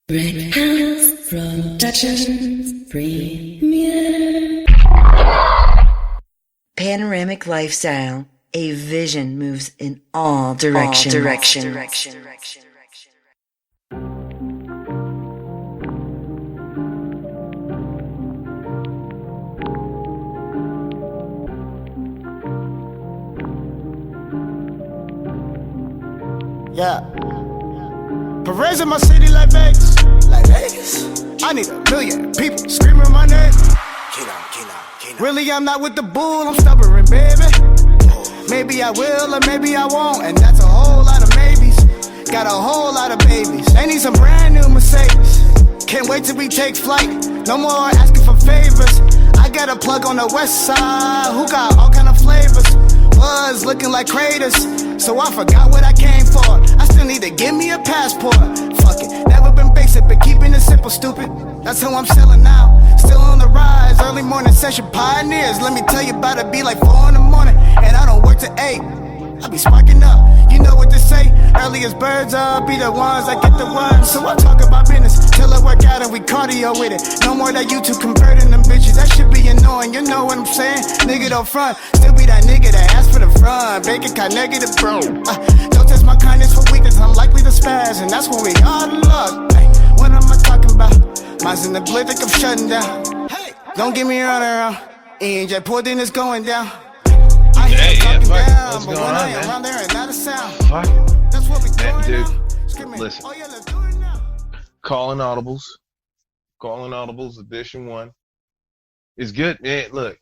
Brickhouse Productions Premiere. Panoramic lifestyle. A vision moves in all directions. Yeah. Perez in my city like Vegas. Like Vegas? I need a million people screaming my name. Really, I'm not with the bull, I'm stubborn, baby. Maybe I will or maybe I won't, and that's a whole lot of maybes. Got a whole lot of babies. They need some brand new Mercedes. Can't wait till we take flight. No more asking for favors. I got a plug on the west side who got all kind of flavors. Was looking like craters, so I forgot what I came for. I still need to give me a passport. Fuck it, never been basic, but keeping it simple, stupid. That's who I'm selling now. Still on the rise, early morning session pioneers. Let me tell you about it, be like 4 in the morning, and I don't work till 8. I be sparking up, you know what to say. Early as birds up, be the ones that get the ones. So I talk about business, till I work out and we cardio with it. No more that YouTube converting them bitches, that shit be annoying, you know what I'm saying? Nigga don't front, still be that nigga that asks for the front. Bank account negative, bro. Don't test my kindness for weakness, I'm likely to spaz, and that's when we all luck. Ay, what am I talking about? Mine's in the blitz, I'm shutting down. Hey, don't get me running around. ENJ pulled in, it's going down. Hey, yeah, fuck it. Down, What's but going when on, I am man? around there and not a sound. Fuck it. That's what we Man, doing dude, now. Screaming, listen. oh yeah, let's do it now. Calling Audibles edition 1. It's good, man. Look,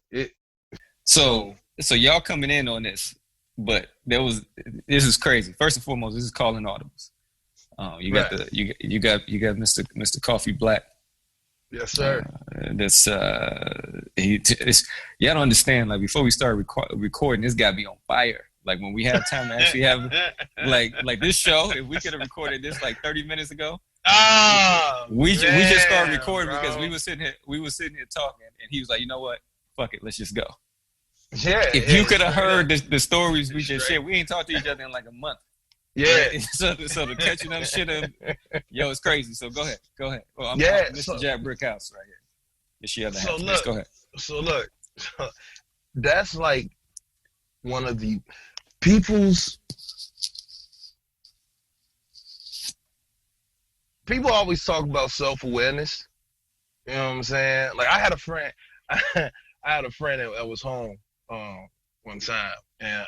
So y'all coming in on this, but this is crazy. First and foremost, this is Calling Audibles. You got Right. you got Mr. Koffe Black. yes, sir. Y'all don't understand. Like before we start recording, this got to be on fire. Like when we have time to actually have like this show, if we could have recorded this like 30 minutes ago, we just started recording, bro, because we was sitting here talking, and he was like, you know what, fuck it, let's just go. Yeah. If you could have heard the stories we just shared, we ain't talked to each other in like a month. Yeah. So the catching up shit, yo, it's crazy. So go ahead. Well, I'm Mr. Jack Brickhouse right here. It's your other half. Let's go ahead. So look, that's like one of the people always talk about self-awareness. You know what I'm saying? Like I had a friend that was home one time, and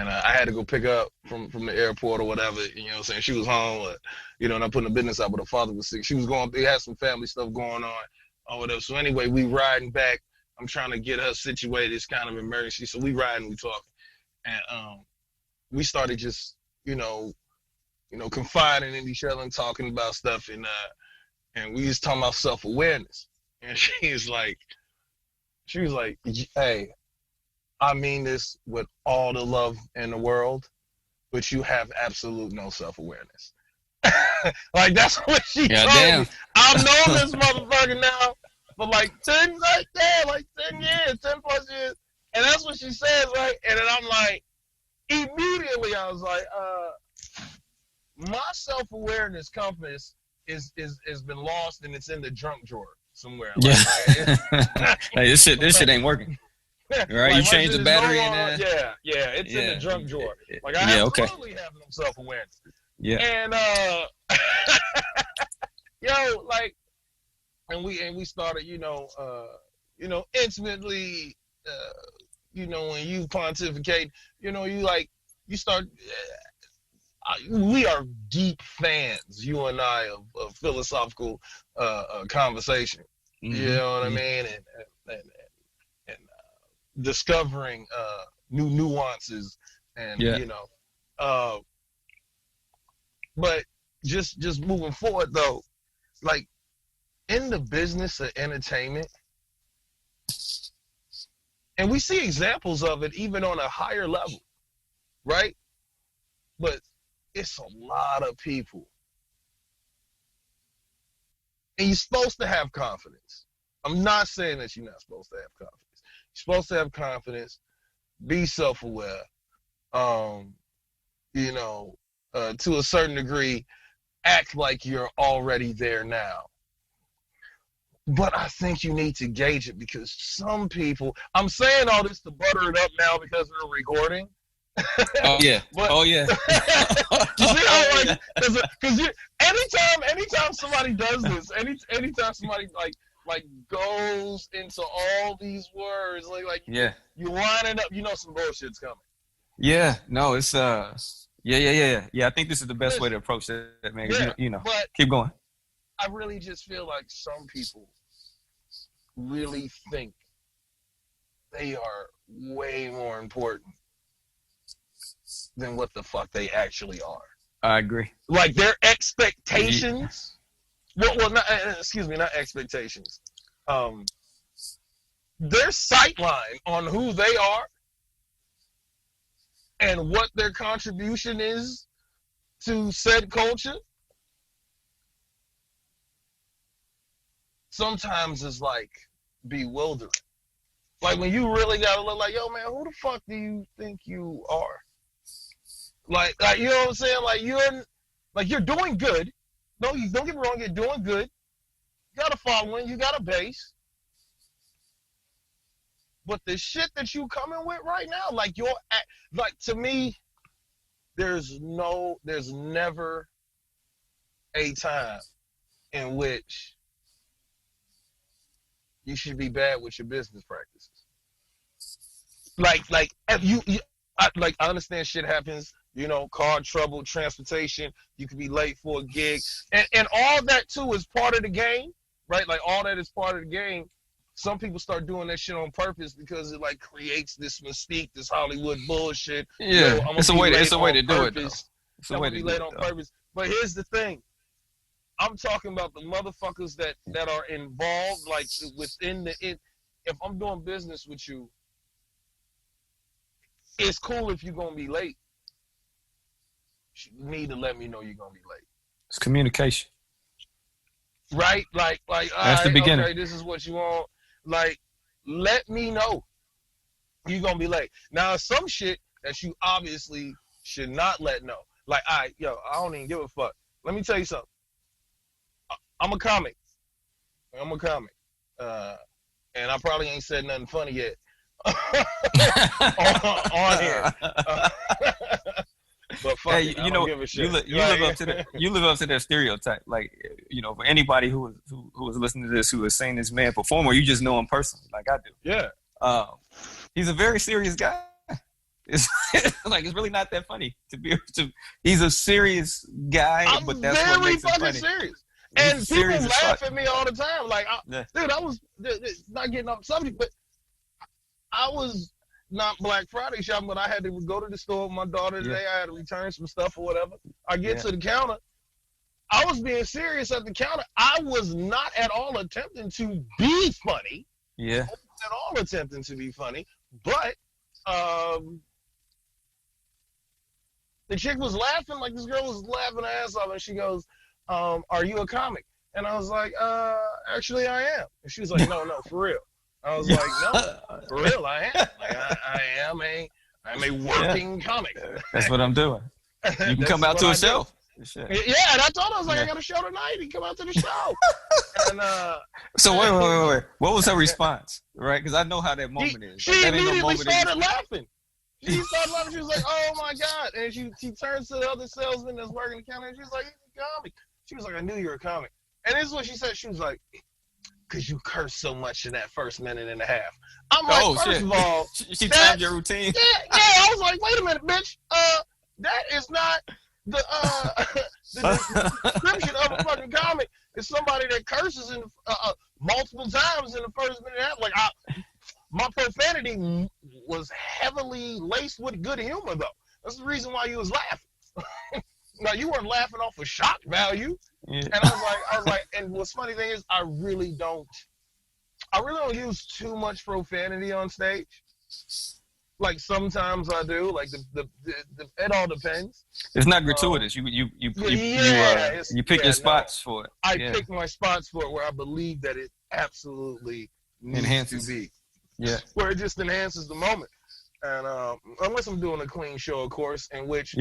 I had to go pick up from the airport or whatever, you know what I'm saying? She was home, and I'm putting the business out, but her father was sick. They had some family stuff going on or whatever. So anyway, we riding back. I'm trying to get her situated. It's kind of an emergency. So we riding, we talking. And we started just, confiding in each other and talking about stuff. And we was talking about self-awareness. And she was like, hey, I mean this with all the love in the world, but you have absolute no self-awareness. Like that's what she told me. I've known this motherfucker now for like 10 years, 10 plus years. And that's what she says, right? And then I'm like, immediately I was like, my self-awareness compass is been lost, and it's in the junk drawer somewhere. Like, yeah. Hey, this shit ain't working. Right, you changed the battery in there. Yeah, it's in the junk drawer. Like I absolutely have no self-awareness. Yeah. And and we started, intimately, when you pontificate, you start. We are deep fans, you and I, of philosophical conversation. Mm-hmm. You know what I mean, and discovering new nuances, and but just moving forward though, like in the business of entertainment, and we see examples of it even on a higher level, right? But it's a lot of people, and you're supposed to have confidence. I'm not saying that you're not supposed to have confidence. You're supposed to have confidence, be self-aware, to a certain degree, act like you're already there now. But I think you need to gauge it, because some people, I'm saying all this to butter it up now because we're recording. Oh yeah. Oh yeah. You see how, like, because anytime somebody does this, anytime somebody like goes into all these words, like yeah, you lining up, some bullshit's coming. Yeah. No, it's yeah. I think this is the best way to approach that, man. Yeah, but keep going. I really just feel like some people really think they are way more important than what the fuck they actually are. I agree. Like their expectations. Yeah. Well, not expectations. Their sightline on who they are and what their contribution is to said culture sometimes is like bewildering. Like when you really gotta look like, yo man, who the fuck do you think you are? Like you know what I'm saying? Like you're doing good. No, you don't get me wrong, you're doing good. You got a following, you got a base. But the shit that you coming with right now, like to me, there's never a time in which you should be bad with your business practices. I understand shit happens, car trouble, transportation, you could be late for a gig. And all that too is part of the game, right? Like all that is part of the game. Some people start doing that shit on purpose because it like creates this mystique, this Hollywood bullshit. Yeah, it's a way to do it. It's a way to be late on purpose. But here's the thing. I'm talking about the motherfuckers that are involved, like within if I'm doing business with you, it's cool if you're gonna be late. You need to let me know you're gonna be late. It's communication. Right? Like that's the beginning. Okay, this is what you want. Like, let me know you're gonna be late. Now, some shit that you obviously should not let know. Like, I don't even give a fuck. Let me tell you something. I'm a comic. And I probably ain't said nothing funny yet on here. But fuck hey, it, I don't give a shit. You live up to that stereotype. Like, for anybody who was listening to this, who has seen this man perform, or you just know him personally, like I do. Yeah. He's a very serious guy. It's like it's really not that funny to be. He's a serious guy, but that's what makes it funny. Serious. And people laugh at me all the time. Like, dude, I was not getting off subject, but I was not Black Friday shopping, but I had to go to the store with my daughter today. I had to return some stuff or whatever. I get to the counter. I was being serious at the counter. I was not at all attempting to be funny. Yeah. I wasn't at all attempting to be funny, but the chick was laughing, like this girl was laughing her ass off, and she goes, are you a comic? And I was like, actually I am. And she was like, no, for real. I was like, no, for real, I am. Like, I'm a working comic. That's what I'm doing. You can come out to a show. Yeah, and I told her, I was like, I got a show tonight. You come out to the show. And, so wait. What was her response? Right? Because I know how that moment is. She immediately started laughing. She started laughing. She was like, oh my God. And she turns to the other salesman that's working the counter, and she's like, he's a comic. She was like, I knew you were a comic. And this is what she said. She was like, because you cursed so much in that first minute and a half. I'm like, first of all. She timed your routine. Yeah. I was like, wait a minute, bitch. That is not the description of a fucking comic. It's somebody that curses in multiple times in the first minute and a half. Like, my profanity was heavily laced with good humor, though. That's the reason why you was laughing. Now, you weren't laughing off of shock value. Yeah. And I was like, and what's funny thing is, I really don't use too much profanity on stage. Like sometimes I do. Like it all depends. It's not gratuitous. You pick your spots for it. I pick my spots for it where I believe that it absolutely needs to be. Yeah. Where it just enhances the moment. And unless I'm doing a clean show, of course, in which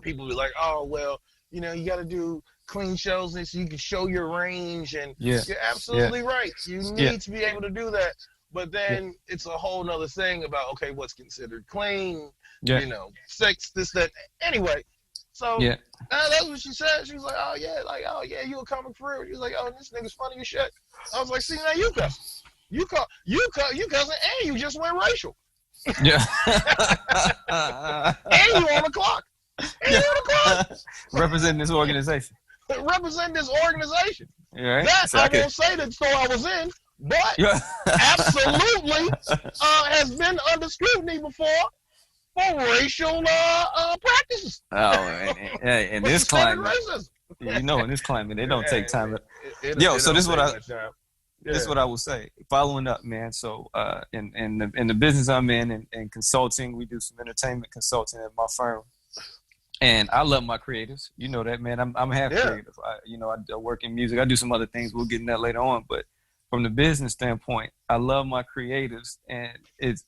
people be like, oh well, you got to do clean shows and so you can show your range. And you're absolutely right. You need to be able to do that. But then it's a whole nother thing about, okay, what's considered clean, sex, this, that. Anyway, so that's what she said. She was like, oh, yeah, you a comic for real. She was like, oh, this nigga's funny as shit. I was like, see, now you cuss. You cussing, and you just went racial. Yeah. And you on the clock. Representing this organization. Representing this organization. Right. That so I won't say the store I was in, but absolutely has been under scrutiny before for racial practices. Oh, in this climate, in this climate, they don't take time. So this is what this is what I will say. Following up, man. So in the business I'm in and consulting, we do some entertainment consulting at my firm. And I love my creatives. You know that, man. I'm half creative. I work in music. I do some other things. We'll get in that later on. But from the business standpoint, I love my creatives. And it's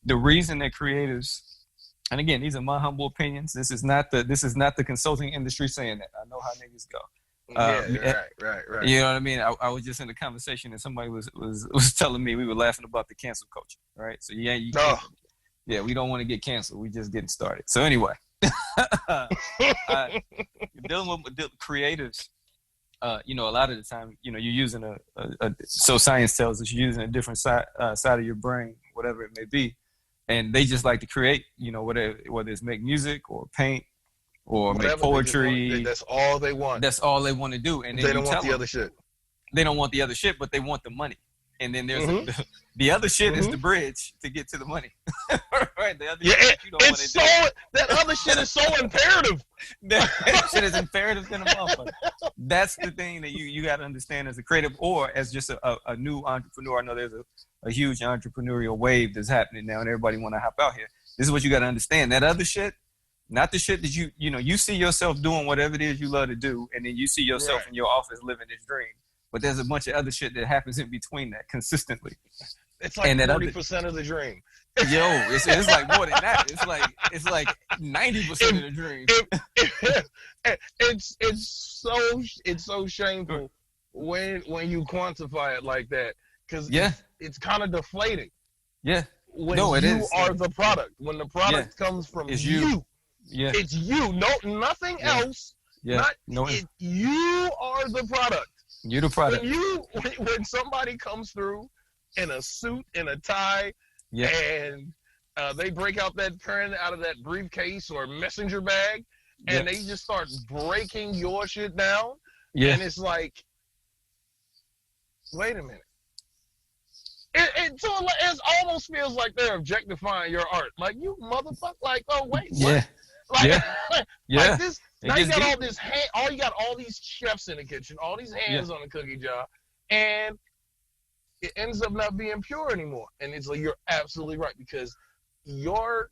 the reason that creatives, and again, these are my humble opinions. This is not the consulting industry saying that. I know how niggas go. Right. You know what I mean? I was just in a conversation and somebody was telling me, we were laughing about the cancel culture, right? So we don't want to get canceled. We just getting started. So anyway, dealing with creatives, a lot of the time, you're using so science tells us you're using a different side of your brain, whatever it may be, and they just like to create, whether it's make music or paint or whatever, make poetry. That's all they want. That's all they want to do, and they don't want the other shit. They don't want the other shit, but they want the money. And then there's the other shit is the bridge to get to the money. Right? The other shit you don't want to do. That other shit is so imperative. That shit is imperative than a motherfucker. That's the thing that you got to understand as a creative or as just a new entrepreneur. I know there's a huge entrepreneurial wave that's happening now, and everybody want to hop out here. This is what you got to understand. That other shit, not the shit that you see yourself doing whatever it is you love to do, and then you see yourself in your office living this dream. But there's a bunch of other shit that happens in between that consistently. It's like 30% of the dream. Yo, it's like more than that. It's like 90% of the dream. It's so shameful when you quantify it like that, because it's kind of deflating. Yeah. When it is. Are the product. When the product comes from you. Yeah. It's you. Nothing else. Yeah. You are the product. You're the product. When somebody comes through in a suit, in a tie, and they break out that pen out of that briefcase or messenger bag, and they just start breaking your shit down, and it's like, wait a minute. It almost feels like they're objectifying your art. Like, you motherfucker, like, oh, wait, what? Like this. Now you got you got all these chefs in the kitchen, all these hands on the cookie jar, and it ends up not being pure anymore. And it's like, you're absolutely right, because your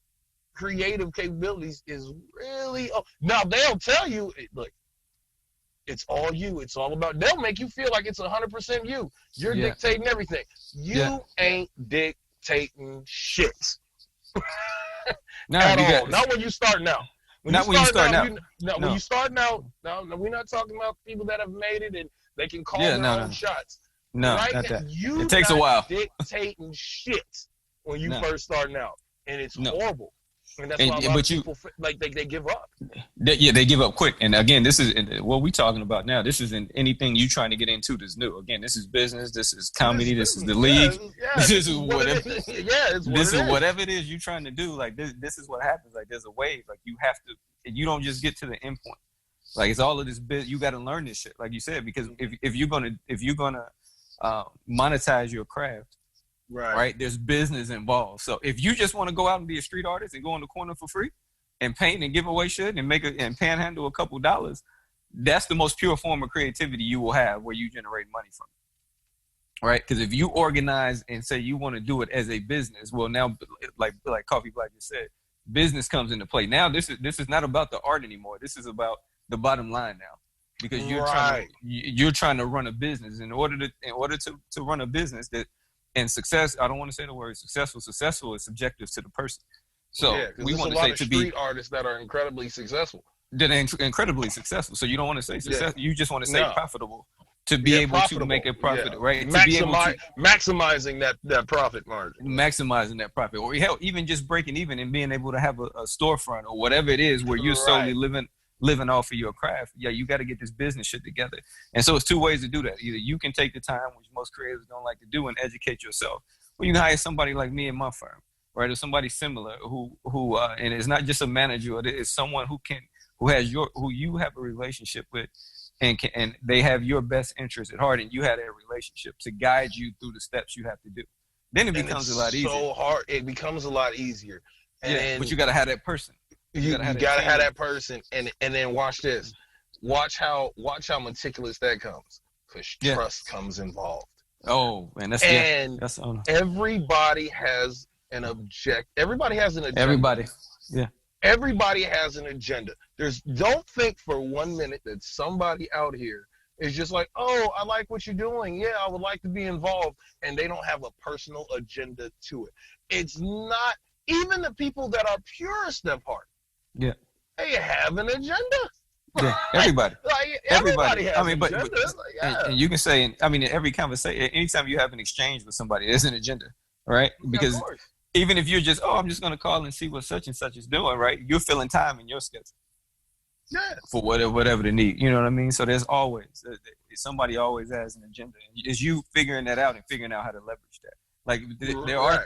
creative capabilities is really now they'll tell you, look, it's all you. It's all about. They'll make you feel like it's 100% you. You're dictating everything. You ain't dictating shit. At all. Not when you start now. When you start now, we're not talking about people that have made it and they can call their own shots. No, right? Not that. It takes a while. Dictating shit when you first starting out, and it's horrible. And that's why a lot of people they give up. They give up quick. And again, this is what we're talking about now. This isn't anything you trying to get into that's new. Again, this is business. This is comedy. This is the league. This is whatever. This is whatever it is you're trying to do. Like this is what happens. Like there's a wave. Like you have to. You don't just get to the end point. Like it's all of this bit. You got to learn this shit. Like you said, because if you're gonna monetize your craft. Right. There's business involved. So if you just want to go out and be a street artist and go in the corner for free and paint and give away shit and and panhandle a couple dollars, that's the most pure form of creativity you will have, where you generate money from. Right? Because if you organize and say you want to do it as a business, well, now, like Koffe Black just said, business comes into play. Now this is not about the art anymore. This is about the bottom line now. Because you're trying to run a business. In order to run a business and success, I don't want to say the word successful. Successful is subjective to the person. So we want to say to be street artists that are incredibly successful. that are incredibly successful. So you don't want to say success. You just want to say profitable. To be able to make a profit, right? To be able to maximizing that profit margin. Maximizing that profit. Or hell, even just breaking even and being able to have a storefront or whatever it is where you're solely living off of your craft. Yeah, you got to get this business shit together. And so it's two ways to do that. Either you can take the time, which most creators don't like to do, and educate yourself. Or you can hire somebody like me and my firm, right? Or somebody similar who and it's not just a manager, it's someone who you have a relationship with. And they have your best interest at heart, and you have that relationship to guide you through the steps you have to do. Then it becomes a lot easier. So hard, it becomes a lot easier. And but you got to have that person. You got to have that person, and then watch this. Watch how meticulous that comes, because trust comes involved. Oh, man, that's everybody has an object. Everybody has an agenda. Everybody has an agenda. Don't think for 1 minute that somebody out here is just like, oh, I like what you're doing. Yeah, I would like to be involved. And they don't have a personal agenda to it. It's not, even the people that are purest of heart. Yeah. They have an agenda. Yeah, everybody. Everybody has an agenda. And you can say, in every conversation, anytime you have an exchange with somebody, there's an agenda, right? Because even if you're just, I'm just going to call and see what such and such is doing, right? You're filling time in your schedule. Yeah. For whatever the need. You know what I mean? So there's always, somebody always has an agenda. It's you figuring that out and figuring out how to leverage that. Like there are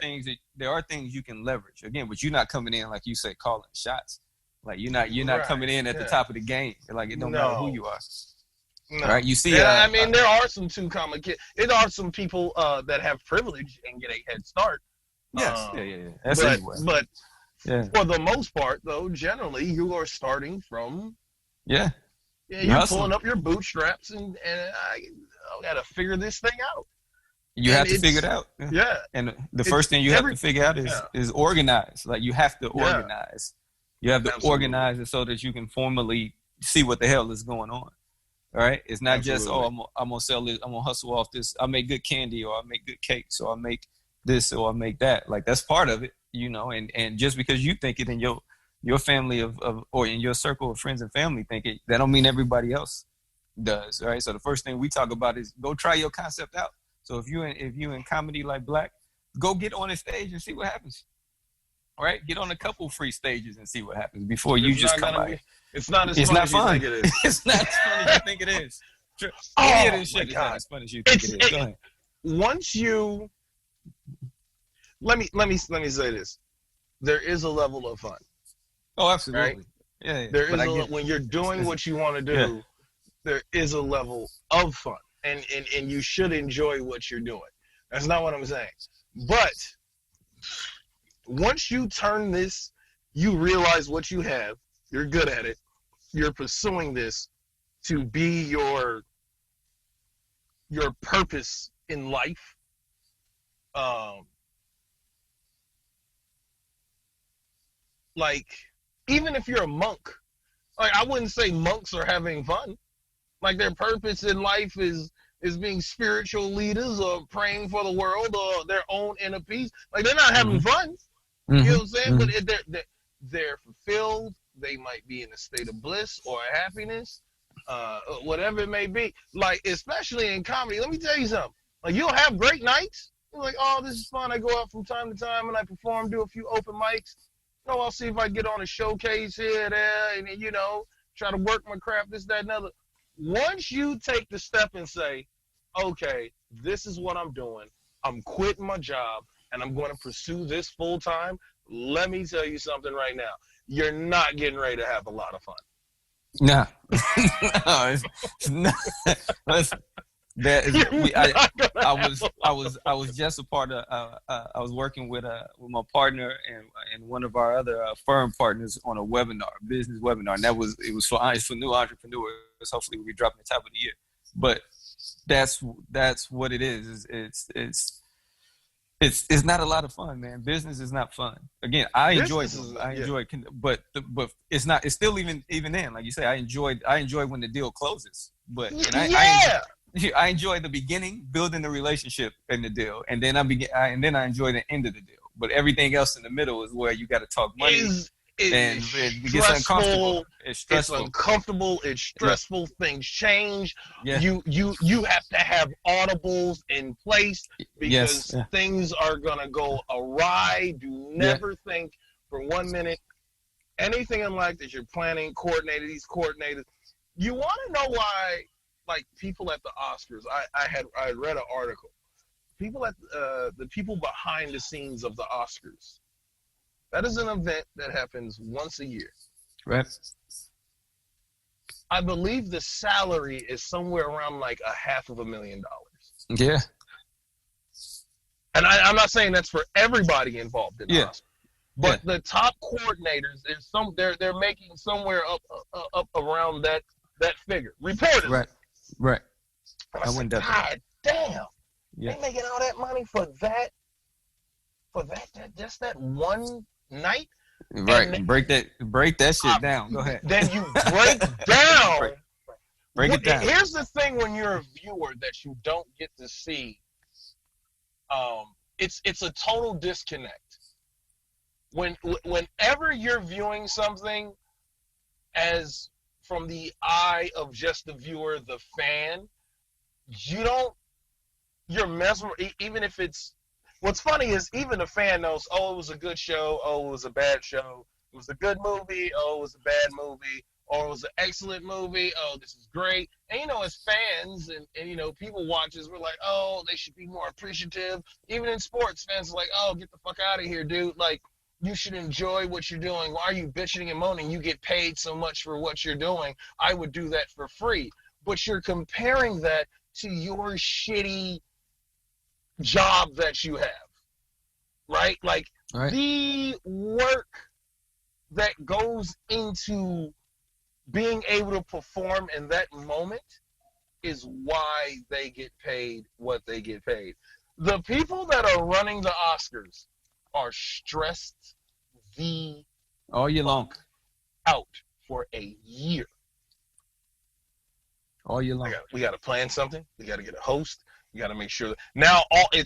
things you can leverage. Again, but you're not coming in, like you said, calling shots. Like you're not coming in at the top of the game. Like it don't matter who you are. No. Right? You see, there are some there are some people that have privilege and get a head start. Yes, That's but for the most part, though, generally you are starting from you're pulling up your bootstraps and I got to figure this thing out. You have to figure it out. Yeah. And the first thing you have to figure out is organize. Like you have to organize. You have to organize it so that you can formally see what the hell is going on. All right. It's not just, I'm gonna sell it, I'm gonna hustle off this. I make good candy, or I make good cakes, or I make this, or I make that. Like that's part of it, and just because you think it in your family or in your circle of friends and family think it, that don't mean everybody else does. Right. So the first thing we talk about is go try your concept out. So if you in comedy like Black, go get on a stage and see what happens. All right, get on a couple free stages and see what happens before you just come out. It's not as fun as you think it is. It's not as fun as you think it is. Shit is not as fun as you think it is. Go ahead. Once you let me say this, there is a level of fun. Oh, absolutely. Right? Yeah. There is when you're doing what you want to do, there is a level of fun, and you should enjoy what you're doing. That's not what I'm saying, but once you turn this, you realize what you have, you're good at it, you're pursuing this to be your purpose in life. Like, even if you're a monk, like I wouldn't say monks are having fun. Like their purpose in life is being spiritual leaders or praying for the world or their own inner peace. Like they're not having fun. You know what I'm saying? But they're fulfilled. They might be in a state of bliss or happiness, whatever it may be. Like, especially in comedy, let me tell you something. Like, you'll have great nights. You're like, oh, this is fun. I go out from time to time and I perform, do a few open mics. I'll see if I get on a showcase here, there, and try to work my craft, this, that, and other. Once you take the step and say, okay, this is what I'm doing. I'm quitting my job. And I'm going to pursue this full time, let me tell you something right now. You're not getting ready to have a lot of fun. No, it's not. I was just a part of. I was working with my partner and one of our other firm partners on a business webinar, and it was for new entrepreneurs. Hopefully, we'll be dropping the top of the year. But that's what it is. It's not a lot of fun, man. Business is not fun. Again, I enjoy it, but it's not. It's still even then, like you say, I enjoy when the deal closes. But I enjoy the beginning, building the relationship in the deal, and then I enjoy the end of the deal. But everything else in the middle is where you got to talk money. and it gets uncomfortable. It's stressful. It's uncomfortable. It's stressful. Yeah. Things change. Yeah. You have to have audibles in place because things are gonna go awry. Do never think for 1 minute anything in life that you're planning, these coordinators. You want to know why, like, people at the Oscars, I read an article. People at the people behind the scenes of the Oscars. That is an event that happens once a year. Right. I believe the salary is somewhere around like $500,000. Yeah. And I'm not saying that's for everybody involved in the Oscars. But the top coordinators, they're making somewhere up around that figure. Reportedly. Right. I went down. God damn. Yeah. They making all that money for that just that one night? Right. And break that shit down. Go ahead. Then you break down. Break it down. Here's the thing when you're a viewer that you don't get to see. It's a total disconnect. Whenever you're viewing something as from the eye of just the viewer, the fan, you're mesmerized, even if it's, what's funny is even the fan knows, oh, it was a good show, oh, it was a bad show, it was a good movie, oh, it was a bad movie, or it was an excellent movie, oh, this is great. And, as fans and people watchers, we're like, oh, they should be more appreciative. Even in sports, fans are like, oh, get the fuck out of here, dude. Like, you should enjoy what you're doing. Why are you bitching and moaning? You get paid so much for what you're doing. I would do that for free. But you're comparing that to your shitty job that you have, right? Like, the work that goes into being able to perform in that moment is why they get paid what they get paid. The people that are running the Oscars are stressed all year long out for a year. All year long. We got to plan something. We got to get a host. You got to make sure that now you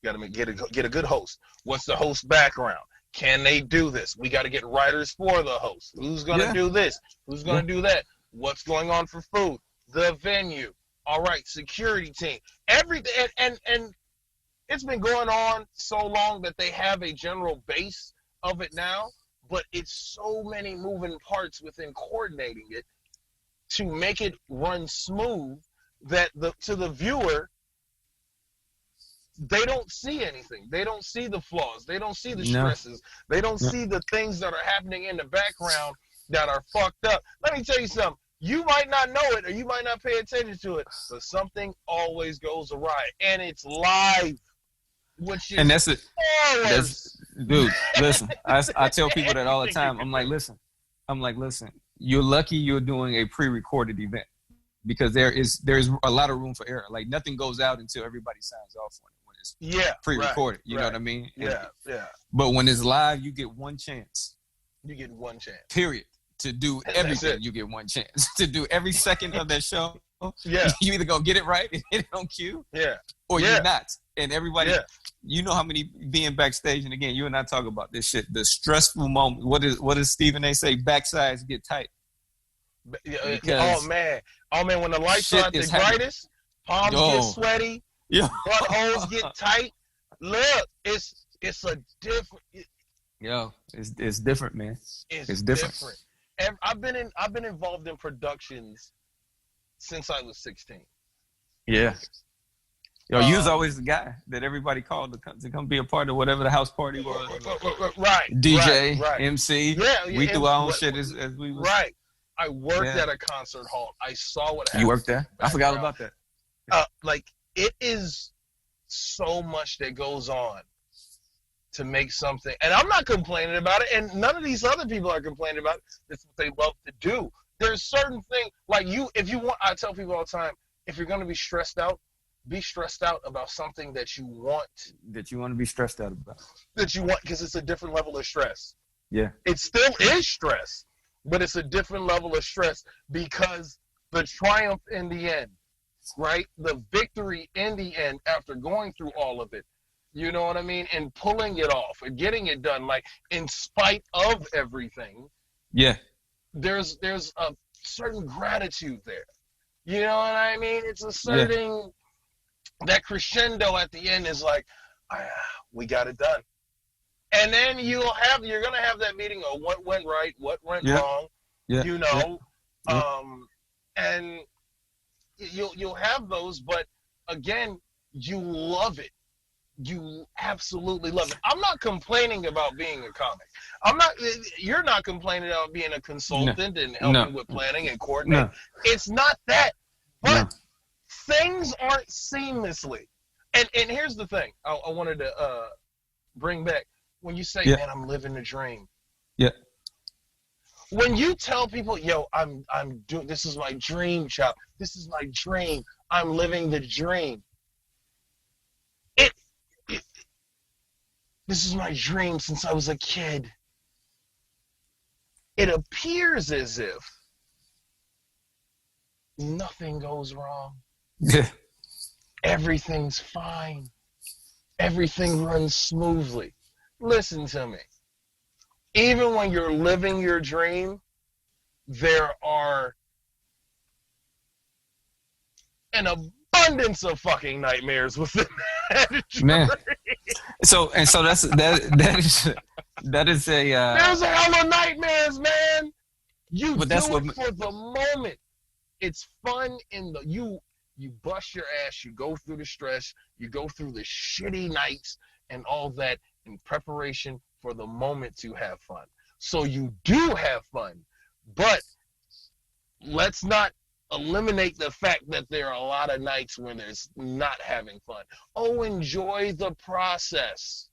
got to get a good host. What's the host background? Can they do this? We got to get writers for the host. Who's going to do this? Who's going to do that? What's going on for food? The venue. All right, security team. Everything and it's been going on so long that they have a general base of it now, but it's so many moving parts within coordinating it to make it run smooth that to the viewer, they don't see anything. They don't see the flaws. They don't see the stresses. They don't see the things that are happening in the background that are fucked up. Let me tell you something. You might not know it or you might not pay attention to it, but something always awry, and it's live. And that's it. Dude, listen. I tell people that all the time. I'm like, listen. You're lucky you're doing a pre-recorded event because there's a lot of room for error. Like nothing goes out until everybody signs off on it when it's pre-recorded. You know what I mean? Yeah. But when it's live, you get one chance. You get one chance. Period. To do everything, you get one chance. To do every second of that show. Yeah. You either gonna get it right and hit it on cue. Yeah. Or you're not. And everybody, you know how many being backstage, and again, you and I talk about this shit, the stressful moment. What does Stephen A say? Backsides get tight. Oh man, when the lights are at the brightest, palms get sweaty, buttholes get tight. Look, it's a different. It's different, man. It's different. And I've been involved in productions since I was 16. Yeah. You was always the guy that everybody called to come be a part of whatever the house party was. Right. DJ, MC. Yeah, we threw our own shit as we was. Right. I worked at a concert hall. I saw what happened. You worked there? I forgot about that. Like, it is so much that goes on to make something. And I'm not complaining about it, and none of these other people are complaining about it. It's what they love to do. There's certain things, like if you want, I tell people all the time, if you're going to be stressed out about something that you want. That you want to be stressed out about. That you want, because it's a different level of stress. Yeah. It still is stress, but it's a different level of stress because the triumph in the end, right? The victory in the end after going through all of it You know what I mean? And pulling it off and getting it done, like in spite of everything. Yeah. There's a certain gratitude there. You know what I mean? It's a certain that crescendo at the end is like, we got it done. And then you're gonna have that meeting of what went right, what went wrong. Yeah. You know, and you'll have those, but again, you love it. You absolutely love it. I'm not complaining about being a comic. You're not complaining about being a consultant and helping with planning and coordinating. It's not that. But things aren't seamlessly. And here's the thing I wanted to bring back. When you say, man, I'm living the dream. Yeah. When you tell people, yo, I'm doing, this is my dream, child. This is my dream. I'm living the dream. This is my dream since I was a kid. It appears as if nothing goes wrong. Yeah. Everything's fine. Everything runs smoothly. Listen to me. Even when you're living your dream, there are an abundance of fucking nightmares within that dream. Man. So that is a there's a hell of nightmares, man. You do it for the moment. It's fun you bust your ass, you go through the stress, you go through the shitty nights and all that in preparation for the moment to have fun. So you do have fun, but let's not eliminate the fact that there are a lot of nights when there's not having fun. Oh, enjoy the process.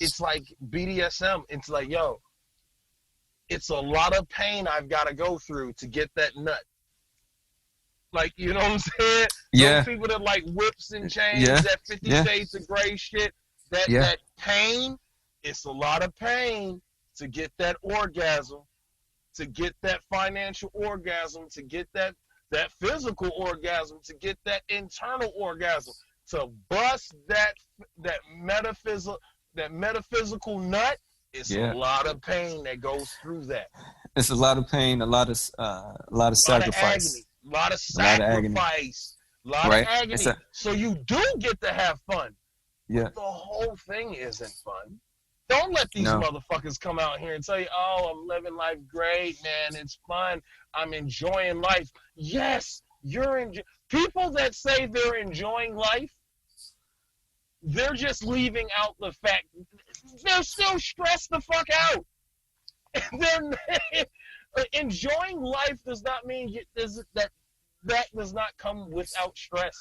It's like BDSM. It's like, yo, it's a lot of pain I've got to go through to get that nut. Like, you know what I'm saying? Yeah. Those people that like whips and chains, that 50 Shades of Grey shit, that pain, it's a lot of pain to get that orgasm, to get that financial orgasm, to get that physical orgasm, to get that internal orgasm, to bust that metaphysical nut. It's a lot of pain that goes through that. It's a lot of pain, a lot of sacrifice. A lot of sacrifice, a lot of agony. So you do get to have fun. Yeah. But the whole thing isn't fun. Don't let these motherfuckers come out here and tell you, oh, I'm living life great, man. It's fun. I'm enjoying life. Yes, people that say they're enjoying life, they're just leaving out the fact they're still stressed the fuck out. Enjoying life does not mean that does not come without stress.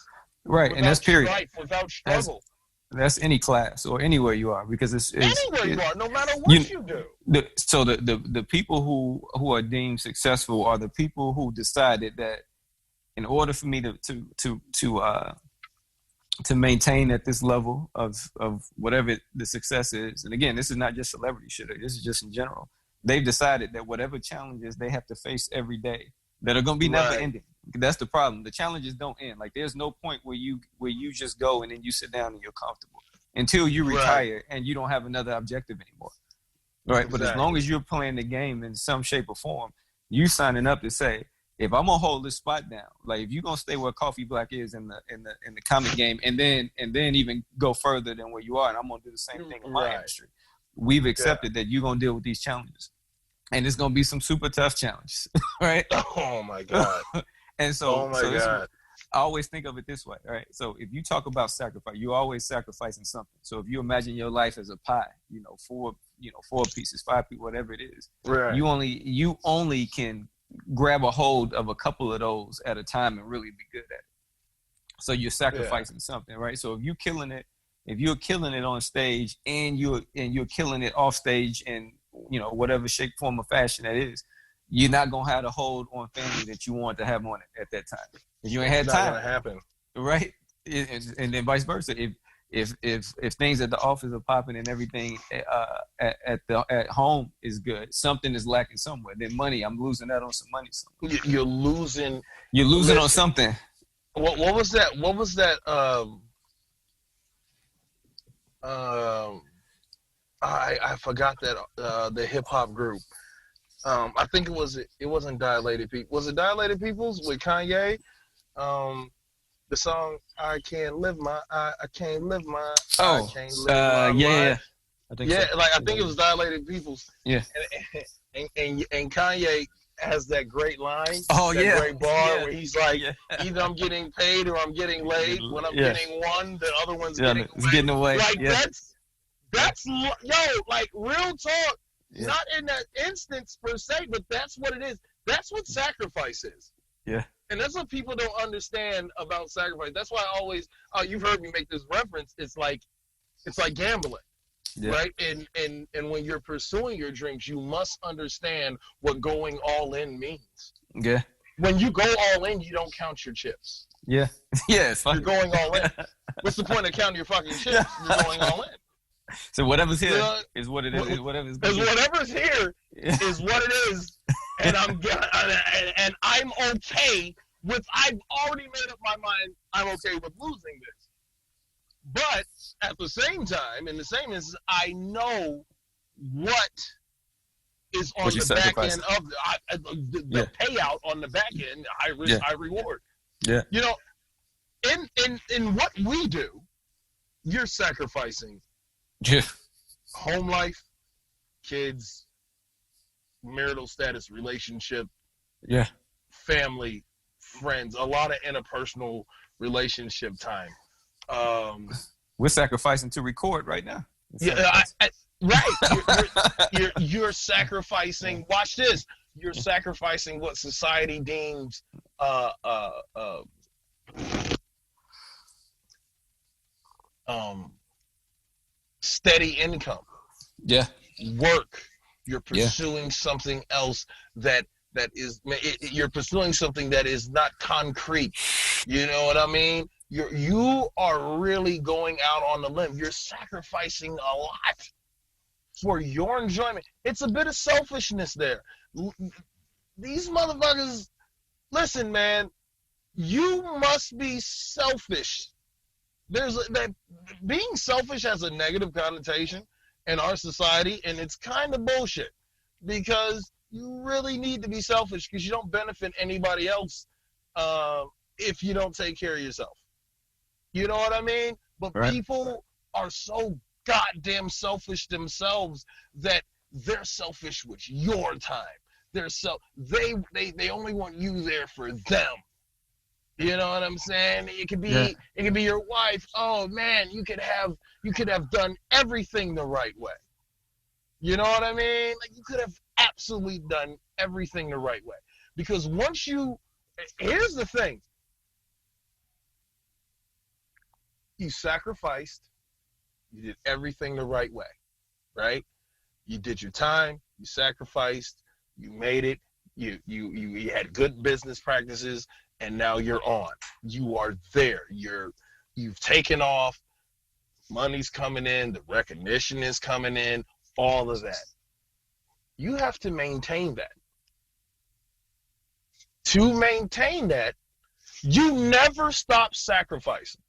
Right, and that's period. Strife, without struggle. That's any class or anywhere you are, because it's anywhere you are, no matter what you do. The people who are deemed successful are the people who decided that in order for me to maintain at this level of whatever the success is, and again, this is not just celebrity shit, this is just in general. They've decided that whatever challenges they have to face every day that are going to be never ending. That's the problem. The challenges don't end. Like, there's no point where you just go and then you sit down and you're comfortable until you retire and you don't have another objective anymore. Right. Exactly. But as long as you're playing the game in some shape or form, you signing up to say, if I'm gonna hold this spot down, like if you're gonna stay where Koffe Black is in the comic game, and then even go further than where you are, and I'm gonna do the same thing in my industry. We've accepted that you're gonna deal with these challenges, and it's gonna be some super tough challenges, right? Oh my God! And so, I always think of it this way, right? So if you talk about sacrifice, you're always sacrificing something. So if you imagine your life as a pie, 4 pieces, 5 pieces, whatever it is, you only can grab a hold of a couple of those at a time and really be good at it. So you're sacrificing something, right? So if you're killing it on stage and you're killing it off stage in whatever shape, form, or fashion that is, you're not gonna have the hold on family that you want to have on it at that time. If you ain't had time, gonna happen, right? And then vice versa. if things at the office are popping and everything at home is good, something is lacking somewhere. Then money, I'm losing that on some money somewhere. You're losing. You're losing on something. What was that? What was that? I forgot that the hip hop group. I think it wasn't Dilated People. Was it Dilated Peoples with Kanye? The song I can't live my I can't live my I can't live my life. Yeah. I think so. I think it was Dilated Peoples. Yeah. And Kanye has that great line. Oh, that yeah. great bar Yeah. where he's like, Yeah. either I'm getting paid or I'm getting laid. When I'm getting one, the other one's getting away. Getting away. Like that's like real talk. Yeah. Not in that instance per se, but that's what it is. That's what sacrifice is. Yeah. And that's what people don't understand about sacrifice. That's why I always, you've heard me make this reference. It's like gambling, right? And when you're pursuing your dreams, you must understand what going all in means. Yeah. When you go all in, you don't count your chips. Yeah. Yeah. It's fine. You're going all in. What's the point of counting your fucking chips? You're going all in. So whatever's here is what it is. Whatever's here is what it is, and I'm okay with. I've already made up my mind. I'm okay with losing this, but at the same time, in the same instance, I know what is on the back end of the payout on the back end. High risk, high reward. Yeah. You know, in what we do, you're sacrificing. Yeah. Home life, kids, marital status, relationship, family, friends, a lot of interpersonal relationship time. We're sacrificing to record right now. Right. You're sacrificing. Watch this. You're sacrificing what society deems steady income. Yeah. Work. You're pursuing something else that is you're pursuing something that is not concrete. You know what I mean? You are really going out on the limb. You're sacrificing a lot for your enjoyment. It's a bit of selfishness there. These motherfuckers, listen, man, you must be selfish. Being selfish has a negative connotation in our society, and it's kind of bullshit because you really need to be selfish because you don't benefit anybody else if you don't take care of yourself. You know what I mean? But people are so goddamn selfish themselves that they're selfish with your time. They only want you there for them. You know what I'm saying? It could be your wife. Oh man, you could have done everything the right way. You know what I mean? Like you could have absolutely done everything the right way. Because here's the thing. You sacrificed, you did everything the right way, right? You did your time, you sacrificed, you made it, you had good business practices, and now you're on. You are there. You've taken off. Money's coming in. The recognition is coming in. All of that. You have to maintain that. To maintain that, you never stop sacrificing.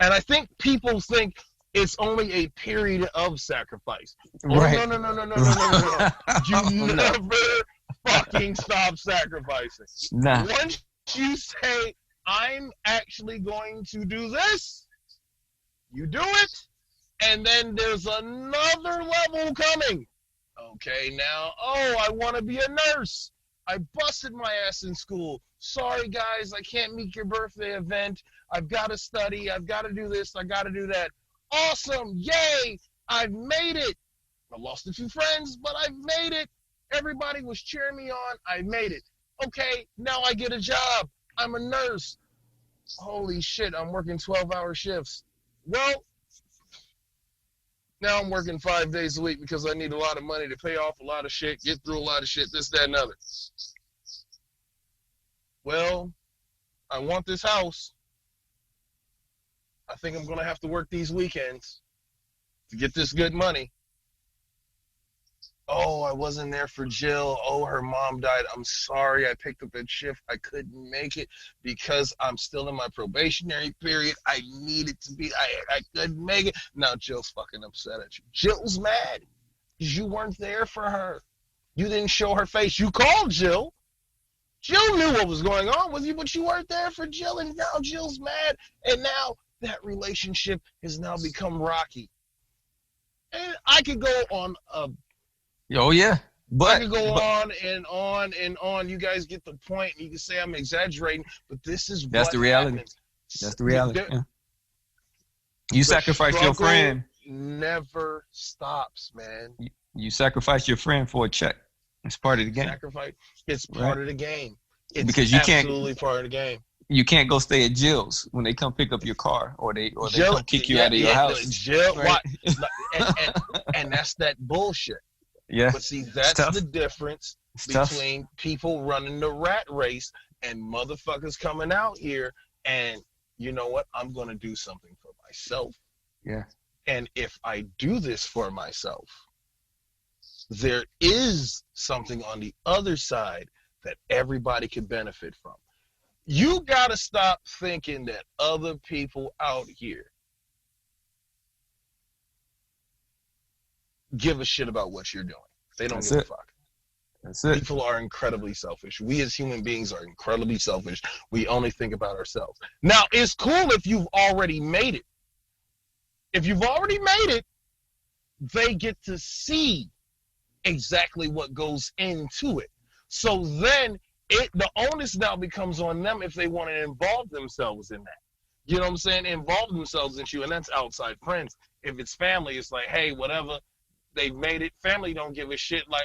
And I think people think it's only a period of sacrifice. Right. Oh, no. You never fucking stop sacrificing. Nah. Once you say, I'm actually going to do this, you do it, and then there's another level coming. Okay, now, I want to be a nurse. I busted my ass in school. Sorry, guys, I can't meet your birthday event. I've got to study. I've got to do this. I got to do that. Awesome. Yay. I've made it. I lost a few friends, but I've made it. Everybody was cheering me on. I made it. Okay, now I get a job. I'm a nurse. Holy shit, I'm working 12-hour shifts. Well, now I'm working 5 days a week because I need a lot of money to pay off a lot of shit, get through a lot of shit, this, that, and other. Well, I want this house. I think I'm going to have to work these weekends to get this good money. Oh, I wasn't there for Jill. Oh, her mom died. I'm sorry. I picked up that shift. I couldn't make it because I'm still in my probationary period. I needed to be. I couldn't make it. Now Jill's fucking upset at you. Jill's mad because you weren't there for her. You didn't show her face. You called Jill. Jill knew what was going on with you, but you weren't there for Jill, and now Jill's mad. And now that relationship has now become rocky. And I could go on a... Oh, yeah. I could go on and on and on. You guys get the point. You can say I'm exaggerating, but this is that's the reality. Happens. That's the reality. Yeah. You sacrifice your friend. Never stops, man. You sacrifice your friend for a check. It's part of the game. Sacrifice. It's part of the game. It's because you absolutely part of the game. You can't go stay at Jill's when they come pick up your car or they come kick you out of your house. Jill, right? and that's that bullshit. Yeah. But see, that's the difference between people running the rat race and motherfuckers coming out here and, you know what, I'm going to do something for myself. Yeah. And if I do this for myself, there is something on the other side that everybody can benefit from. You got to stop thinking that other people out here give a shit about what you're doing. They don't give a fuck. That's it. People are incredibly selfish. We as human beings are incredibly selfish. We only think about ourselves. Now, it's cool if you've already made it. If you've already made it, they get to see exactly what goes into it. So then the onus now becomes on them if they want to involve themselves in that. You know what I'm saying? Involve themselves in you, and that's outside friends. If it's family, it's like, hey, whatever. They've made it. Family don't give a shit. Like,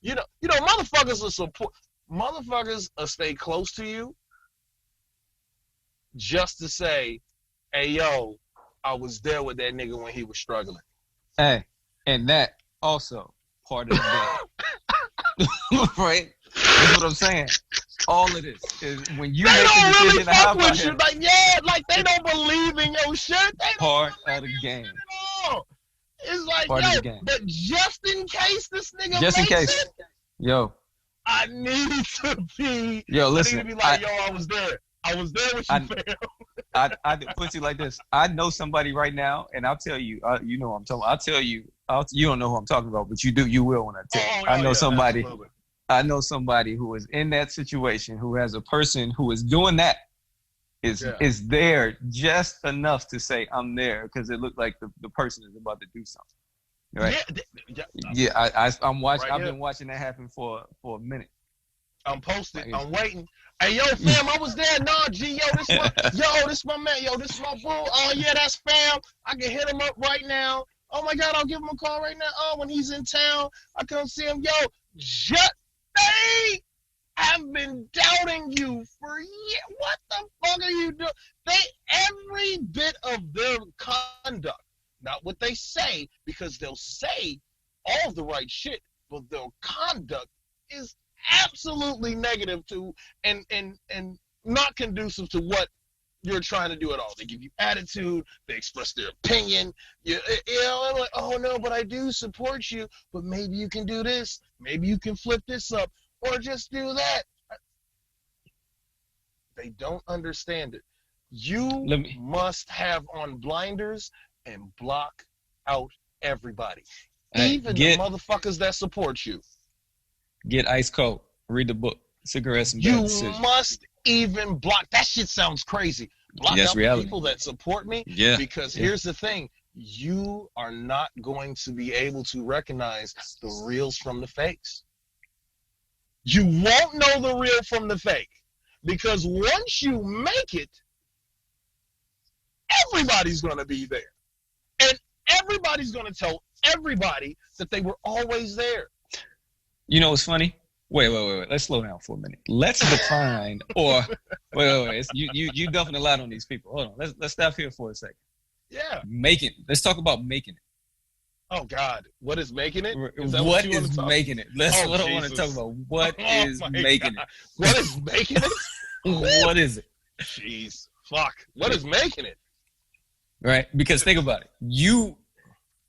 motherfuckers will support. Motherfuckers will stay close to you just to say, hey, yo, I was there with that nigga when he was struggling. Hey, and that also part of the game. Right? That's what I'm saying. All of this is when you make a decision really to have with you. Like they don't believe in your shit. They don't part of the game. At all. It's like, part yo, of the game. But just in case this nigga just in makes case. it, yo, I need to be. Yo, listen. I need to be like, yo, I was there. I was there with you, fam. I put you like this. I know somebody right now, and I'll tell you. You know what I'm talking about. I'll tell you. You don't know who I'm talking about, but you do. You will when I tell you. I know somebody. Absolutely. I know somebody who is in that situation, who has a person who is doing that, is there just enough to say I'm there because it looked like the person is about to do something. Right? Yeah. I'm watching. Right, I've been watching that happen for a minute. I'm posted. I'm waiting. Hey, yo, fam, I was there. Nah, G, this my man. Yo, this my boo. Oh, yeah, that's fam. I can hit him up right now. Oh, my God, I'll give him a call right now. Oh, when he's in town, I come see him. Yo, they have been doubting you for years. What the fuck are you doing? Every bit of their conduct, not what they say, because they'll say all the right shit, but their conduct is absolutely negative to and not conducive to what you're trying to do at all. They give you attitude, they express their opinion. You know, like, oh no, but I do support you, but maybe you can do this, maybe you can flip this up, or just do that. They don't understand it. You must have on blinders and block out everybody. Even the motherfuckers that support you. Get ice cold. Read the book. Cigarettes and You must even block. That shit sounds crazy. Block out the people that support me. Yeah. Because here's the thing. You are not going to be able to recognize the reals from the fakes. You won't know the real from the fake. Because once you make it, everybody's going to be there. And everybody's going to tell everybody that they were always there. You know what's funny? Wait. Let's slow down for a minute. Let's define or wait. You dumping a lot on these people. Hold on. Let's stop here for a second. Yeah. Let's talk about making it. Oh God, what is making it? What is making it? That's what I want to talk about. What is making it? What is making it? What is it? Jeez, fuck. What is making it? right? Because think about it.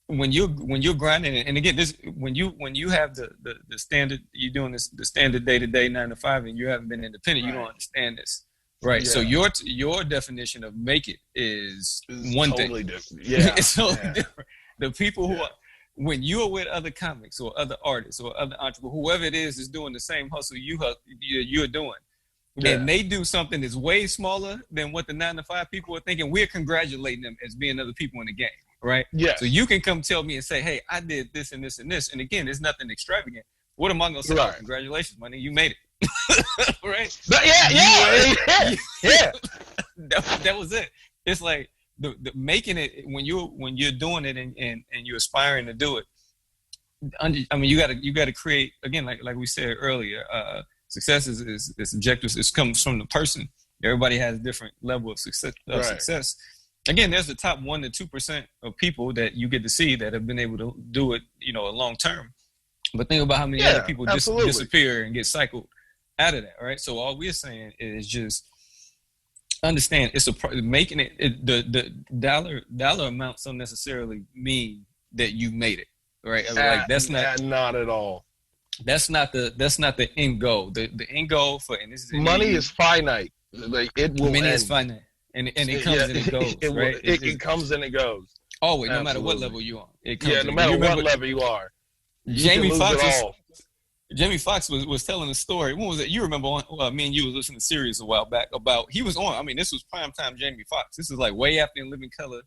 When you're grinding, and again, this when you have the standard, you're doing this the standard day-to-day 9 to 5, and you haven't been independent, you don't understand this, right? Yeah. So your definition of make it is one totally thing. Different. Yeah, it's totally different. The people who are, when you are with other comics or other artists or other entrepreneurs, whoever it is doing the same hustle you're doing, and they do something that's way smaller than what the 9 to 5 people are thinking, we're congratulating them as being other people in the game. Right? Yeah. So you can come tell me and say, hey, I did this and this and this. And again, there's nothing extravagant. What am I going to say? Right. Oh, congratulations, money. You made it. Right? Yeah. That was it. It's like the making it when you're doing it and you're aspiring to do it. I mean, you got to create, again, like we said earlier, success is subjective. It comes from the person. Everybody has a different level of success. Again, there's the top 1 to 2% of people that you get to see that have been able to do it, a long term. But think about how many other people disappear and get cycled out of that, right? So all we're saying is just understand it's making it the dollar amounts don't necessarily mean that you made it, right? Like that's not at all. That's not the end goal. The end goal for money is finite. Like it will money is finite. And it comes and it goes, right? It comes and it goes. Always, no matter what level you're on. It comes no matter what level you are. Jamie Foxx was telling a story. When was it? You remember me and you was listening to Sirius a while back about, he was on, I mean, this was primetime Jamie Foxx. This is like way after In Living Color,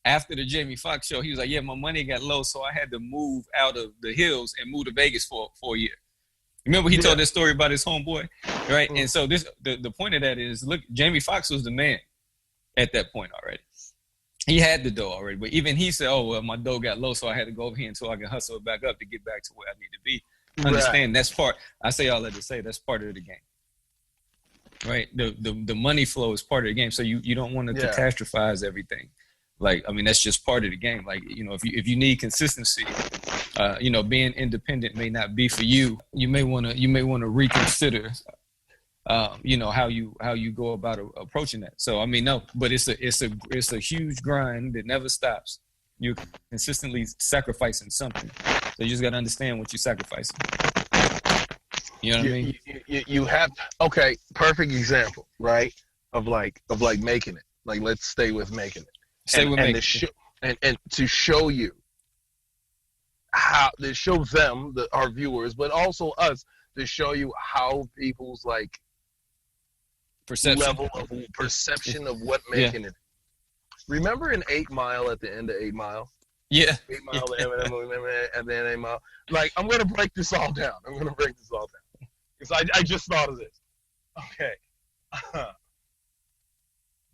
after the Jamie Foxx show. He was like, yeah, my money got low, so I had to move out of the hills and move to Vegas for a year. Remember he told that story about his homeboy, right? And so the point of that is, look, Jamie Foxx was the man at that point already. He had the dough already, but even he said, oh, well, my dough got low, so I had to go over here until I can hustle it back up to get back to where I need to be. Understand that's part, I say all that to say that's part of the game, right? The money flow is part of the game, so you don't want to catastrophize everything. Like, I mean, that's just part of the game. Like, if you need consistency, being independent may not be for you. You may want to reconsider how you go about approaching that. So I mean, no, but it's a huge grind that never stops. You're consistently sacrificing something, so you just got to understand what you're sacrificing. You know what I mean? You have, okay, perfect example, right? Of like making it. Like, let's stay with making it. And to show you how, to show them, our viewers, but also us, to show you how people's like level of perception of what making it. Remember in 8 Mile, at the end of 8 Mile? Yeah. 8 Mile, and then 8 Mile. Like, I'm going to break this all down. Because I just thought of this. Okay.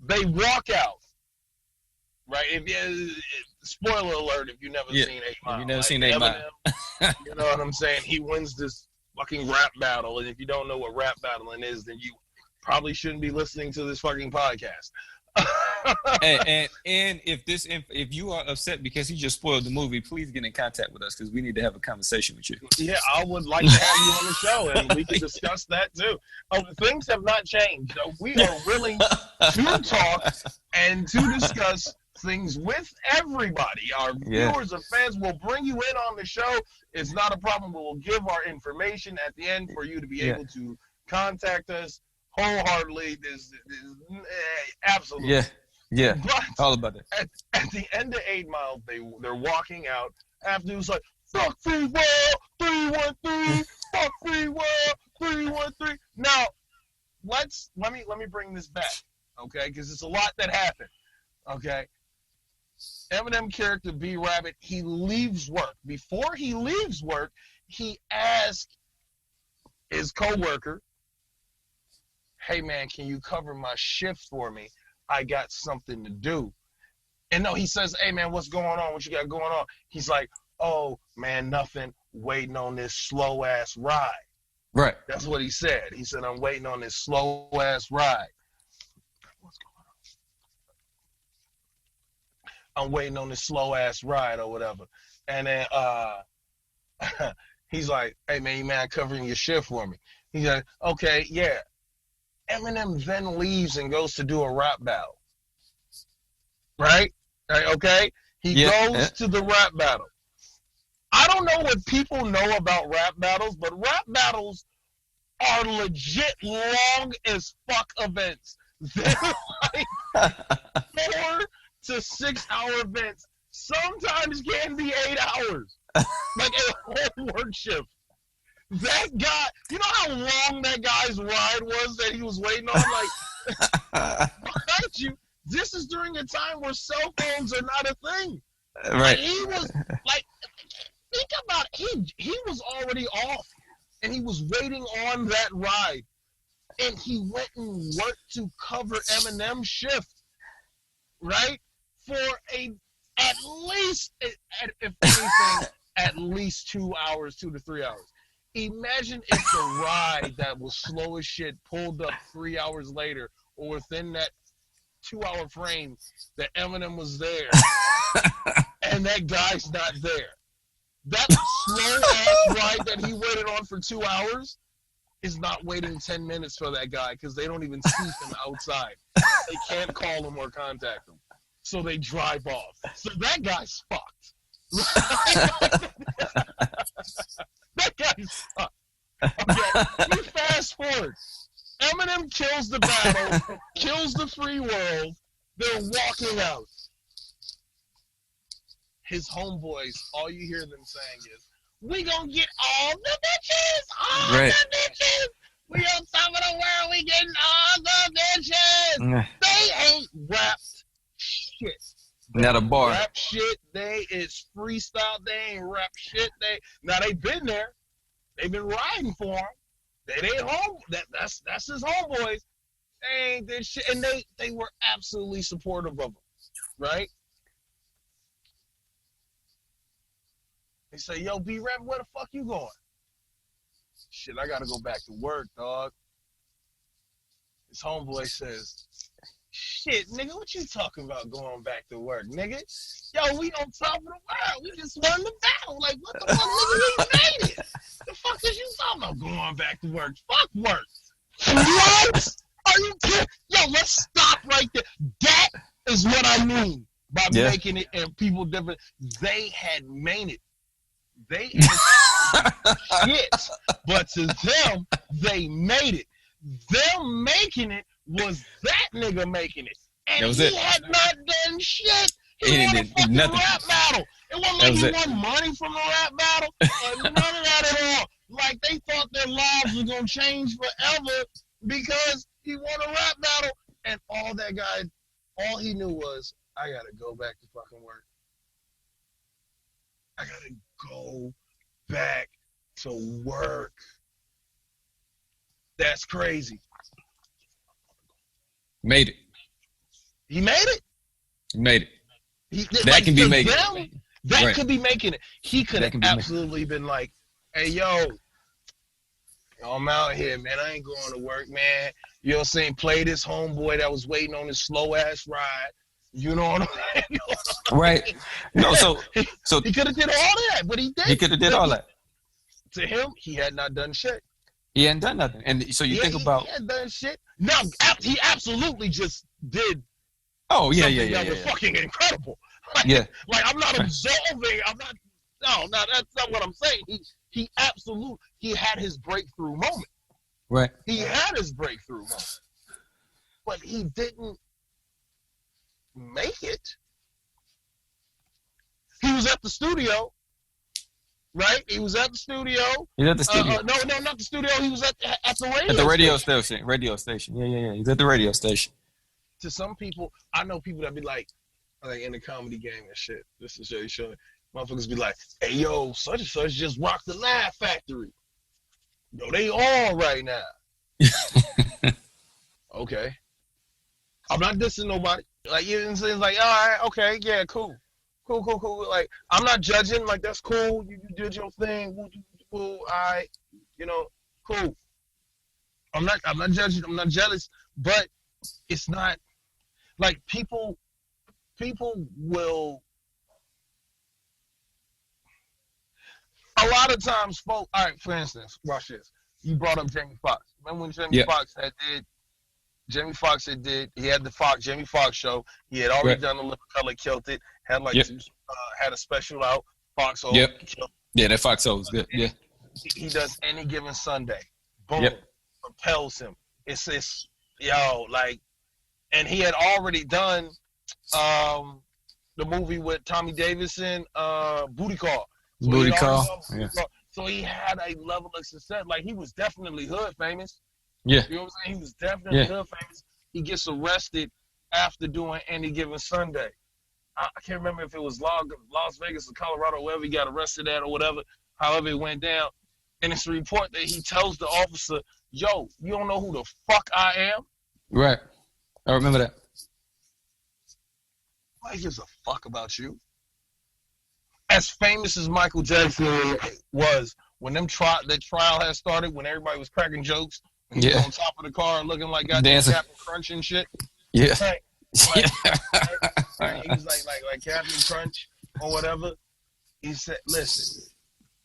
They walk out. Right? Spoiler alert if you've never seen 8 Mile. If you've never seen 8 Mile. You know what I'm saying? He wins this fucking rap battle. And if you don't know what rap battling is, then you probably shouldn't be listening to this fucking podcast. and if you are upset because he just spoiled the movie, please get in contact with us because we need to have a conversation with you. Yeah, I would like to have you on the show and we can discuss that too. Things have not changed. We are willing to talk and to discuss things with everybody. Our viewers and fans will bring you in on the show. It's not a problem. We'll give our information at the end for you to be able to contact us wholeheartedly. This absolutely. Yeah. But all about it. At the end of 8 Mile, they're walking out after it was like, fuck free world, 313, fuck free world, 313. Now, let me bring this back, okay? Because it's a lot that happened, okay? Eminem character B Rabbit, he leaves work. Before he leaves work, he asked his coworker, hey man, can you cover my shift for me? I got something to do. And no, he says, hey man, what's going on? What you got going on? He's like, oh man, nothing, waiting on this slow ass ride. Right. That's what he said. He said, I'm waiting on this slow ass ride. What's going on? I'm waiting on this slow ass ride or whatever. And then he's like, hey man, you mind covering your shift for me? He's like, okay, yeah. Eminem then leaves and goes to do a rap battle. Right? Right, okay? He goes to the rap battle. I don't know what people know about rap battles, but rap battles are legit long as fuck events. They're like 4 to 6 hour events. Sometimes can be 8 hours. Like a whole work shift. That guy, you know how long that guy's ride was that he was waiting on? Like, mind you, this is during a time where cell phones are not a thing. Right. Like, he was, like, think about it. He was already off, and he was waiting on that ride. And he went and worked to cover Eminem's shift, right? For at least, if anything, at least 2 hours, 2 to 3 hours. Imagine if the ride that was slow as shit pulled up 3 hours later, or within that 2 hour frame that Eminem was there, and that guy's not there. That slow ass ride that he waited on for 2 hours is not waiting 10 minutes for that guy because they don't even see him outside. They can't call him or contact him. So they drive off. So that guy's fucked. That guy's fucked. Okay, we fast forward. Eminem kills the battle, kills the free world. They're walking out. His homeboys, all you hear them saying is, "We gonna get all the bitches, all the bitches. We on top of the world, we getting all the bitches." They ain't rapped shit. Not a bar. Rap shit. It's freestyle. They ain't rap shit. They've been there. They've been riding for him. They ain't home. That's his homeboys. They ain't this shit, and they were absolutely supportive of him, right? They say, "Yo, B-Rap, where the fuck you going?" "Shit, I gotta go back to work, dog." His homeboy says, "Shit, nigga, what you talking about going back to work, nigga? Yo, we on top of the world. We just won the battle. Like, what the fuck, nigga? We made it. The fuck is you talking about going back to work? Fuck work." What? Are you kidding? Yo, let's stop right there. That is what I mean by making it and people different. They had made it. They had shit, but to them, they made it. Them making it was that nigga making it. And he had not done shit. He won a fucking rap battle. It wasn't like he won money from the rap battle. None of that at all. Like, they thought their lives were going to change forever because he won a rap battle. And all he knew was, I got to go back to fucking work. I got to go back to work. That's crazy. Made it. He made it. He made it. That can be making it. That could be making it. He could have absolutely been like, "Hey, yo, I'm out here, man. I ain't going to work, man. You know what I'm saying? Play this homeboy that was waiting on his slow-ass ride. You know what I'm saying?" Right. No, so he could have did all that, but he did. He could have did all that. To him, he had not done shit. He hadn't done nothing. And so you think about... He hadn't done shit. No, he absolutely just did. Oh, yeah. That was fucking incredible. Like, like, I'm not absolving. No, that's not what I'm saying. He had his breakthrough moment. Right. He had his breakthrough moment. But he didn't make it. He was at the studio, right? He was at the studio. He's at the studio. No, not the studio. He was at the radio. At the radio station. Radio station. Yeah. He's at the radio station. To some people, I know people that be like in the comedy game and shit. This is Jay Showing. Motherfuckers be like, "Hey, yo, such and such just rocked the Laugh Factory. Yo, they on right now." Okay. I'm not dissing nobody. Like, you know what I'm saying? Like, all right, okay, yeah, cool. Like, I'm not judging. Like, that's cool. You did your thing. All right. You know, cool. I'm not judging. I'm not jealous. But it's not like people will. A lot of times, folks. All right, for instance, watch this. You brought up Jamie Foxx. Remember when Jamie Foxx had did Jamie Foxx had he had the Jamie Foxx show. He had already done the Living Color, killed it. Had had a special out. Fox O. Yep. Yeah, that Fox O was good. Yeah. He does Any Given Sunday. Boom. Propels him. It's and he had already done the movie with Tommy Davidson, Booty Call. Booty Call. Yeah. So he had a level of success. Like, he was definitely hood famous. Yeah. You know what I'm saying? He was definitely hood famous. He gets arrested after doing Any Given Sunday. I can't remember if it was Las Vegas or Colorado, wherever he got arrested at or whatever, however it went down. And it's a report that he tells the officer, yo, you don't know who the fuck I am? Right. I remember that. Nobody gives a fuck about you. As famous as Michael Jackson was, when that trial had started, when everybody was cracking jokes, he was on top of the car looking like goddamn Captain Crunch and shit. Yeah. Right? He was like Captain Crunch or whatever. He said, listen,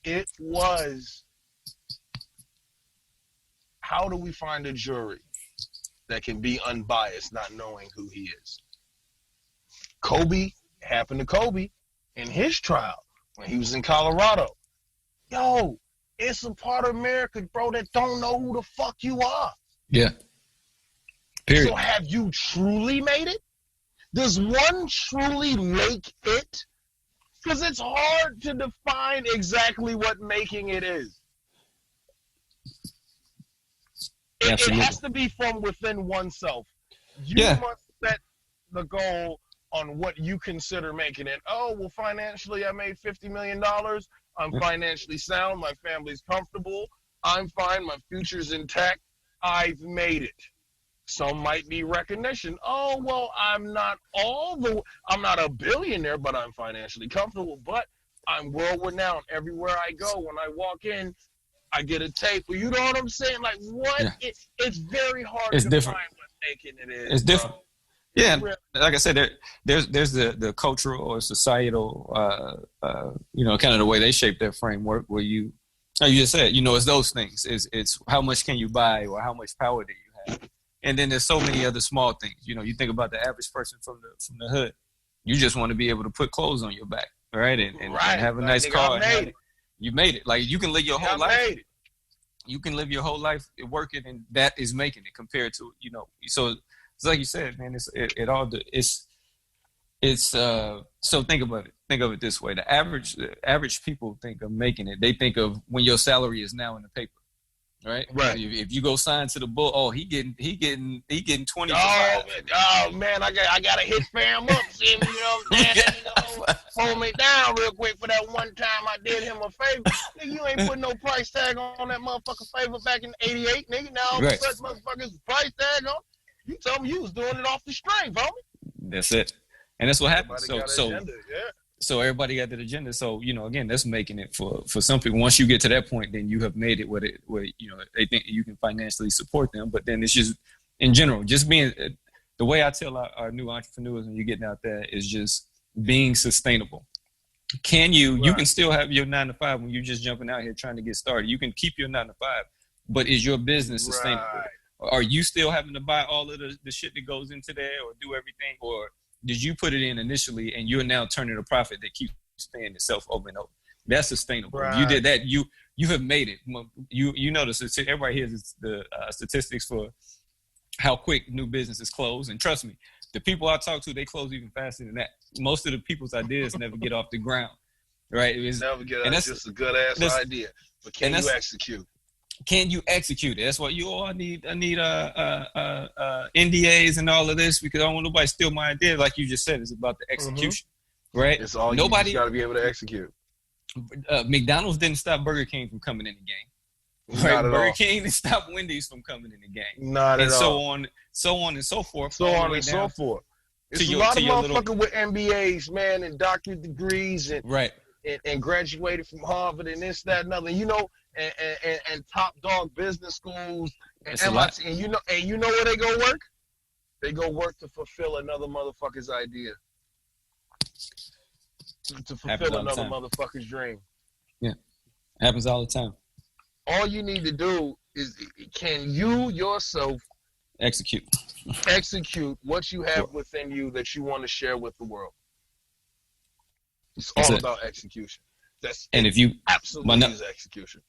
it was, how do we find a jury that can be unbiased, not knowing who he is? Kobe, happened to Kobe in his trial when he was in Colorado. Yo, it's a part of America, bro, that don't know who the fuck you are. Yeah. Period. So have you truly made it? Does one truly make it? Because it's hard to define exactly what making it is. It has to be from within oneself. You must set the goal on what you consider making it. Oh, well, financially, I made $50 million. I'm financially sound. My family's comfortable. I'm fine. My future's intact. I've made it. Some might be recognition. Oh, well, I'm not a billionaire, but I'm financially comfortable. But I'm world renowned. Everywhere I go, when I walk in, I get a tape. You know what I'm saying? Like, what? Yeah. It's very hard to find what making it is. It's different. Yeah, like I said, there's the cultural or societal, kind of the way they shape their framework. Where you just said, it's those things. It's how much can you buy or how much power do you have? And then there's so many other small things. You think about the average person from the hood. You just want to be able to put clothes on your back, right? And have a nice car. You made it. Like, you can live your whole life. You can live your whole life working, and that is making it compared to, So it's like you said, man. So think about it. Think of it this way: the average people think of making it. They think of when your salary is now in the paper. Right. If you go sign to the bull, he getting 20. Oh man, I gotta hit fam up, see me, hold me down real quick for that one time I did him a favor. Nigga, you ain't put no price tag on that motherfucker favor back in '88, nigga. Now such motherfuckers price tag on. You told me you was doing it off the string, homie. That's it, and that's what happened. Agenda, So everybody got that agenda. So, again, that's making it for some people. Once you get to that point, then you have made it where they think you can financially support them. But then it's just, in general, just being, the way I tell our new entrepreneurs when you're getting out there is just being sustainable. You can still have your 9 to 5 when you're just jumping out here trying to get started. You can keep your 9 to 5, but is your business sustainable? Right. Are you still having to buy all of the shit that goes into there or do everything? Or did you put it in initially and you're now turning a profit that keeps paying itself over and over? That's sustainable. Right. You did that. You have made it. You notice everybody hears the statistics for how quick new businesses close. And trust me, the people I talk to, they close even faster than that. Most of the people's ideas never get off the ground. Right? Never get off. That's just a good ass idea. But can you execute? Can you execute it? That's what I need NDAs and all of this, because I don't want nobody to steal my idea. Like you just said, it's about the execution, right? It's all you got to be able to execute. McDonald's didn't stop Burger King from coming in the game. Right? Burger King didn't stop Wendy's from coming in the game. Not at all. And so on and so forth. So on and so forth. It's a lot of motherfuckers with MBAs, man, and doctorate degrees and graduated from Harvard and this, that, and other. And top dog business schools and MIT, and you know where they go work? They go work to fulfill another motherfucker's idea, to fulfill another motherfucker's dream. Yeah, happens all the time. All you need to do is, can you yourself Execute what you have within you that you want to share with the world. It's That's all it. about execution. And if you absolutely is execution.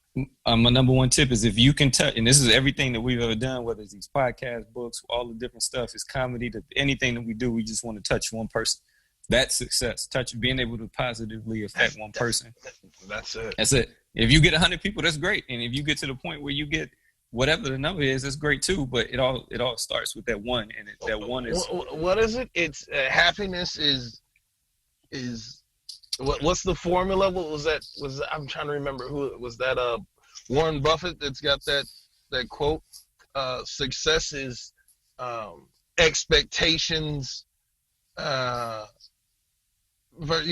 My number one tip is if you can touch, and this is everything that we've ever done, whether it's these podcasts, books, all the different stuff, it's comedy, anything that we do, we just want to touch one person. That's success. Being able to positively affect one person. That's it. That's it. If you get 100 people, that's great. And if you get to the point where you get whatever the number is, that's great too. But it all starts with that one, and that one is. What is it? It's happiness is. What's the formula? What was that? I'm trying to remember who was that? Warren Buffett that's got that quote. Success is expectations. You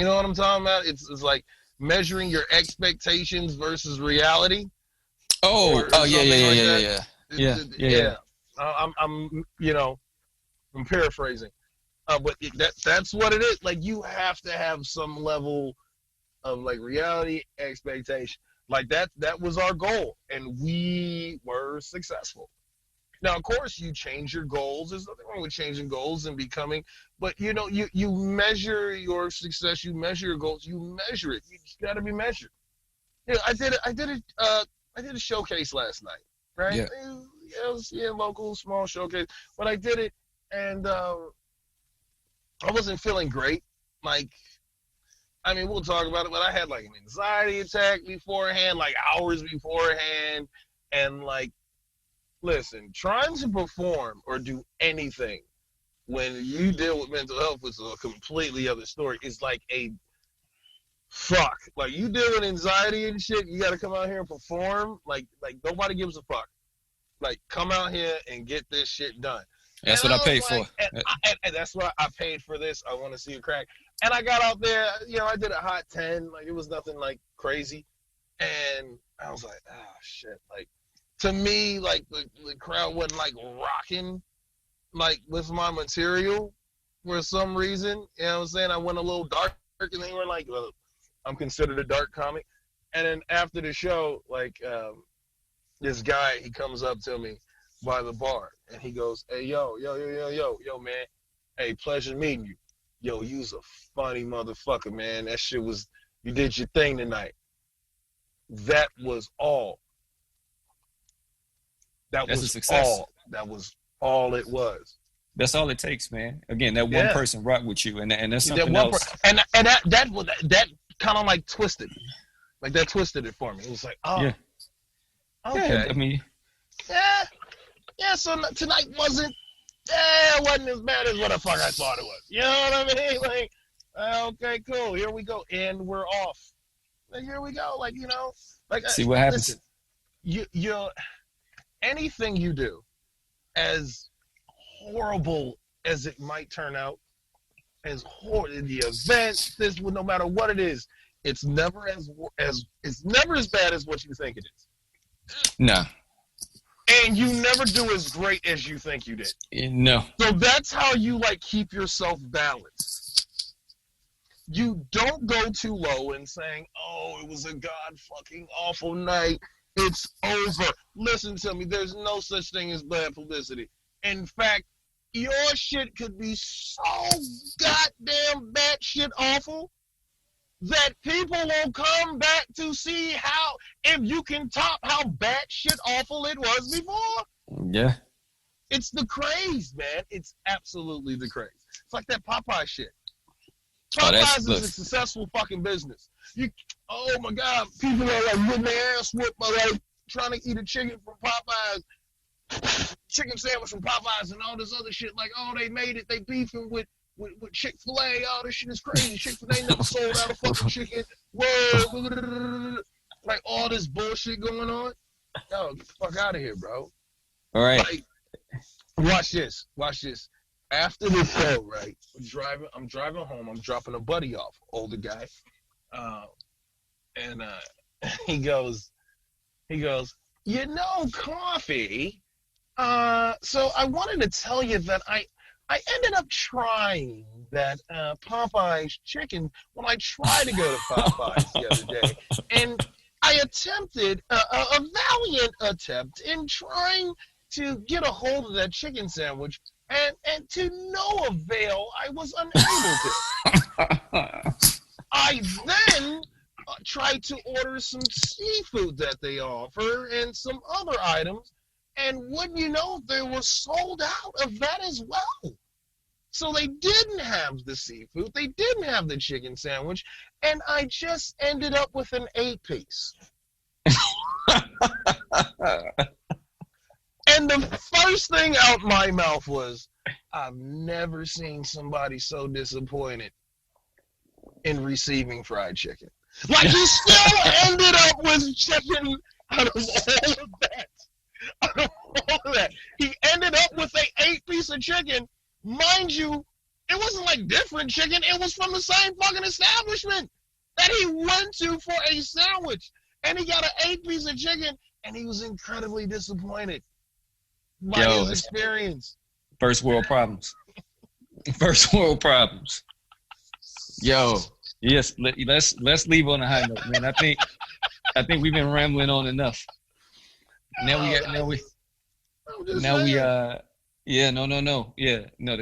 know what I'm talking about? It's like measuring your expectations versus reality. Yeah. I'm paraphrasing. But that's what it is. Like, you have to have some level of like reality expectation. Like that was our goal, and we were successful. Now, of course, you change your goals. There's nothing wrong with changing goals and becoming, but you measure your success, you measure your goals, you measure it. You just got to be measured. I did a showcase last night, right? Yeah. It was a local small showcase, but I did it, and I wasn't feeling great. Like, I mean, we'll talk about it, but I had like an anxiety attack beforehand, like hours beforehand. And like, listen, trying to perform or do anything when you deal with mental health is a completely other story. It's like a fuck. Like, you deal with anxiety and shit, you got to come out here and perform. Like nobody gives a fuck. Like, come out here and get this shit done. That's what I paid for. And that's why I paid for this. I want to see a crack. And I got out there, I did a hot 10. Like, it was nothing like crazy. And I was like, oh shit. Like, to me, like the crowd wasn't like rocking like with my material for some reason. You know what I'm saying? I went a little dark, and they were like, well, I'm considered a dark comic. And then after the show, like this guy, he comes up to me by the bar, and he goes, hey, yo, man. Hey, pleasure meeting you. Yo, you's a funny motherfucker, man. That shit was, you did your thing tonight. That was all. That's a success. That was all it was. That's all it takes, man. Again, that one person rock with you, and that's something else. And that kind of like twisted, like that twisted it for me. It was like, oh, yeah. Okay. Yeah, I mean, yeah. So tonight wasn't as bad as what the fuck I thought it was. You know what I mean? Like, okay, cool. Here we go, and we're off. Like, here we go. Like, like, see what happens. Listen, you anything you do, as horrible as it might turn out, as horrible the event, no matter what it is, it's never as bad as what you think it is. No. And you never do as great as you think you did. No. So that's how you like keep yourself balanced. You don't go too low and saying, oh, it was a god fucking awful night. It's over. Listen to me. There's no such thing as bad publicity. In fact, your shit could be so goddamn batshit awful that people will come back to see if you can top how batshit awful it was before. Yeah. It's the craze, man. It's absolutely the craze. It's like that Popeye shit. Popeyes is a successful fucking business. Oh my God, people are like getting their ass whooped by like trying to eat a chicken from Popeyes, chicken sandwich from Popeyes, and all this other shit. Like, oh, they made it. They beefing with Chick-fil-A. Oh, this shit is crazy. Chick-fil-A never sold out a fucking chicken. Whoa, like all this bullshit going on. Yo, get the fuck out of here, bro. All right. Like, watch this. After the show, right? I'm driving home. I'm dropping a buddy off, older guy, and he goes, Koffe. So I wanted to tell you that I ended up trying that Popeyes chicken when I tried to go to Popeyes the other day, and I attempted a valiant attempt in trying to get a hold of that chicken sandwich, and to no avail, I was unable to. I then tried to order some seafood that they offer and some other items, and wouldn't you know, they were sold out of that as well. So they didn't have the seafood, they didn't have the chicken sandwich, and I just ended up with an 8-piece. And the first thing out my mouth was, I've never seen somebody so disappointed in receiving fried chicken. Like, he still ended up with chicken out of all of that. Out of all of that. He ended up with an 8-piece of chicken. Mind you, it wasn't like different chicken. It was from the same fucking establishment that he went to for a sandwich. And he got an 8-piece of chicken, and he was incredibly disappointed by his experience. First world problems. First world problems. Yo, yes, let's leave on a high note, man. I think we've been rambling on enough. The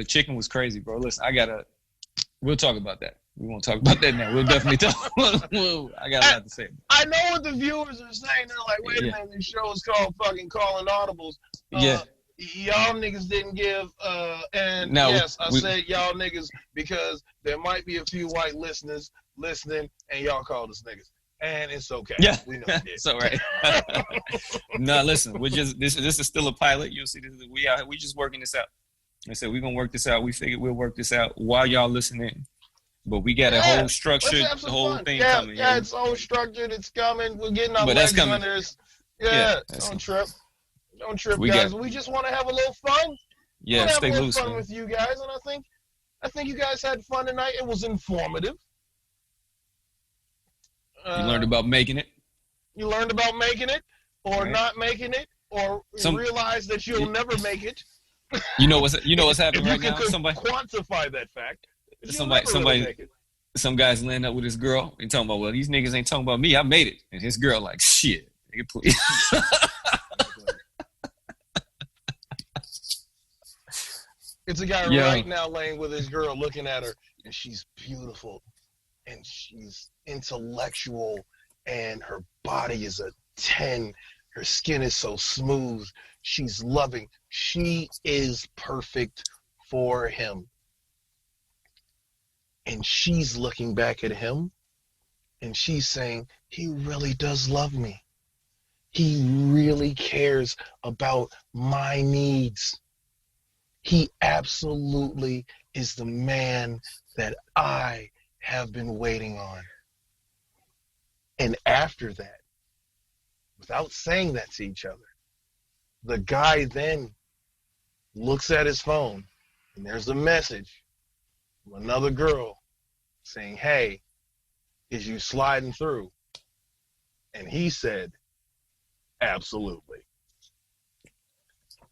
chicken was crazy, bro. Listen, we'll talk about that. We won't talk about that now. We'll definitely talk. I got a lot to say. I know what the viewers are saying. They're like, wait a minute, this show is called fucking Calling Audibles. Y'all niggas didn't give, and no, yes, I said y'all niggas because there might be a few white listeners listening, and y'all called us niggas. And it's okay. Yeah, we know it. It's all right. No, listen, this is still a pilot. You'll see this. We just working this out. I said we're gonna work this out. We figured we'll work this out while y'all listening. But we got a whole structured whole thing coming. Yeah, it's all structured. It's coming. We're getting our legs under us. Don't trip. Don't trip, guys. We just want to have a little fun. Yeah, stay loose. Fun with you guys, and I think you guys had fun tonight. It was informative. You learned about making it. You learned about making it, or not making it, or realize that you'll never make it. You know what's happening right now? Somebody quantify that fact. Some guy's laying up with his girl and talking about, well, these niggas ain't talking about me. I made it, and his girl like, shit, nigga, please. It's a guy right now laying with his girl, looking at her, and she's beautiful, and she's intellectual, and her body is a 10. Her skin is so smooth. She's loving. She is perfect for him. And she's looking back at him, and she's saying, he really does love me. He really cares about my needs. He absolutely is the man that I have been waiting on. And after that, without saying that to each other, the guy then looks at his phone, and there's a message from another girl saying, hey, is you sliding through? And he said, absolutely.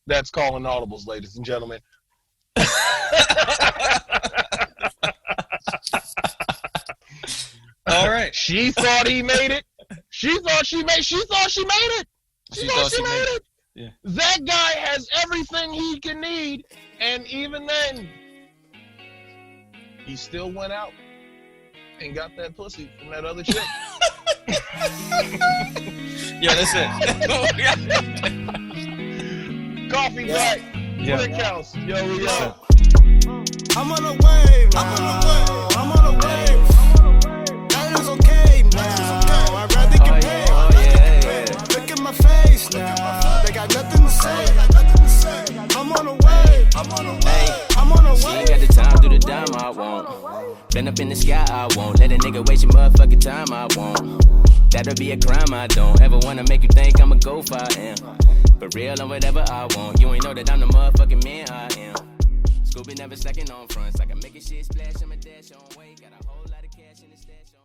That's Calling Audibles, ladies and gentlemen. All right. She thought he made it. She thought she made it. She thought she made it. Yeah. That guy has everything he can need, and even then, he still went out and got that pussy from that other chick. Yeah, that's it. Koffe Black Brickhouse. Yo, we up. I'm on a wave. I'm on a wave. That is okay now. I'd rather get paid. Look at my face now. They got nothing to say. I'm on a wave. I'm on a wave. She ain't got the time, do the dime I want. Been up in the sky, I won't. Let a nigga waste your motherfucking time, I won't. That'll be a crime, I don't ever wanna make you think I'ma go far, I am. But real on whatever I want. You ain't know that I'm the motherfucking man I am. Scooby never slacking on fronts. I can make a shit splash, I'ma dash on way. Got a whole lot of cash in the stash on.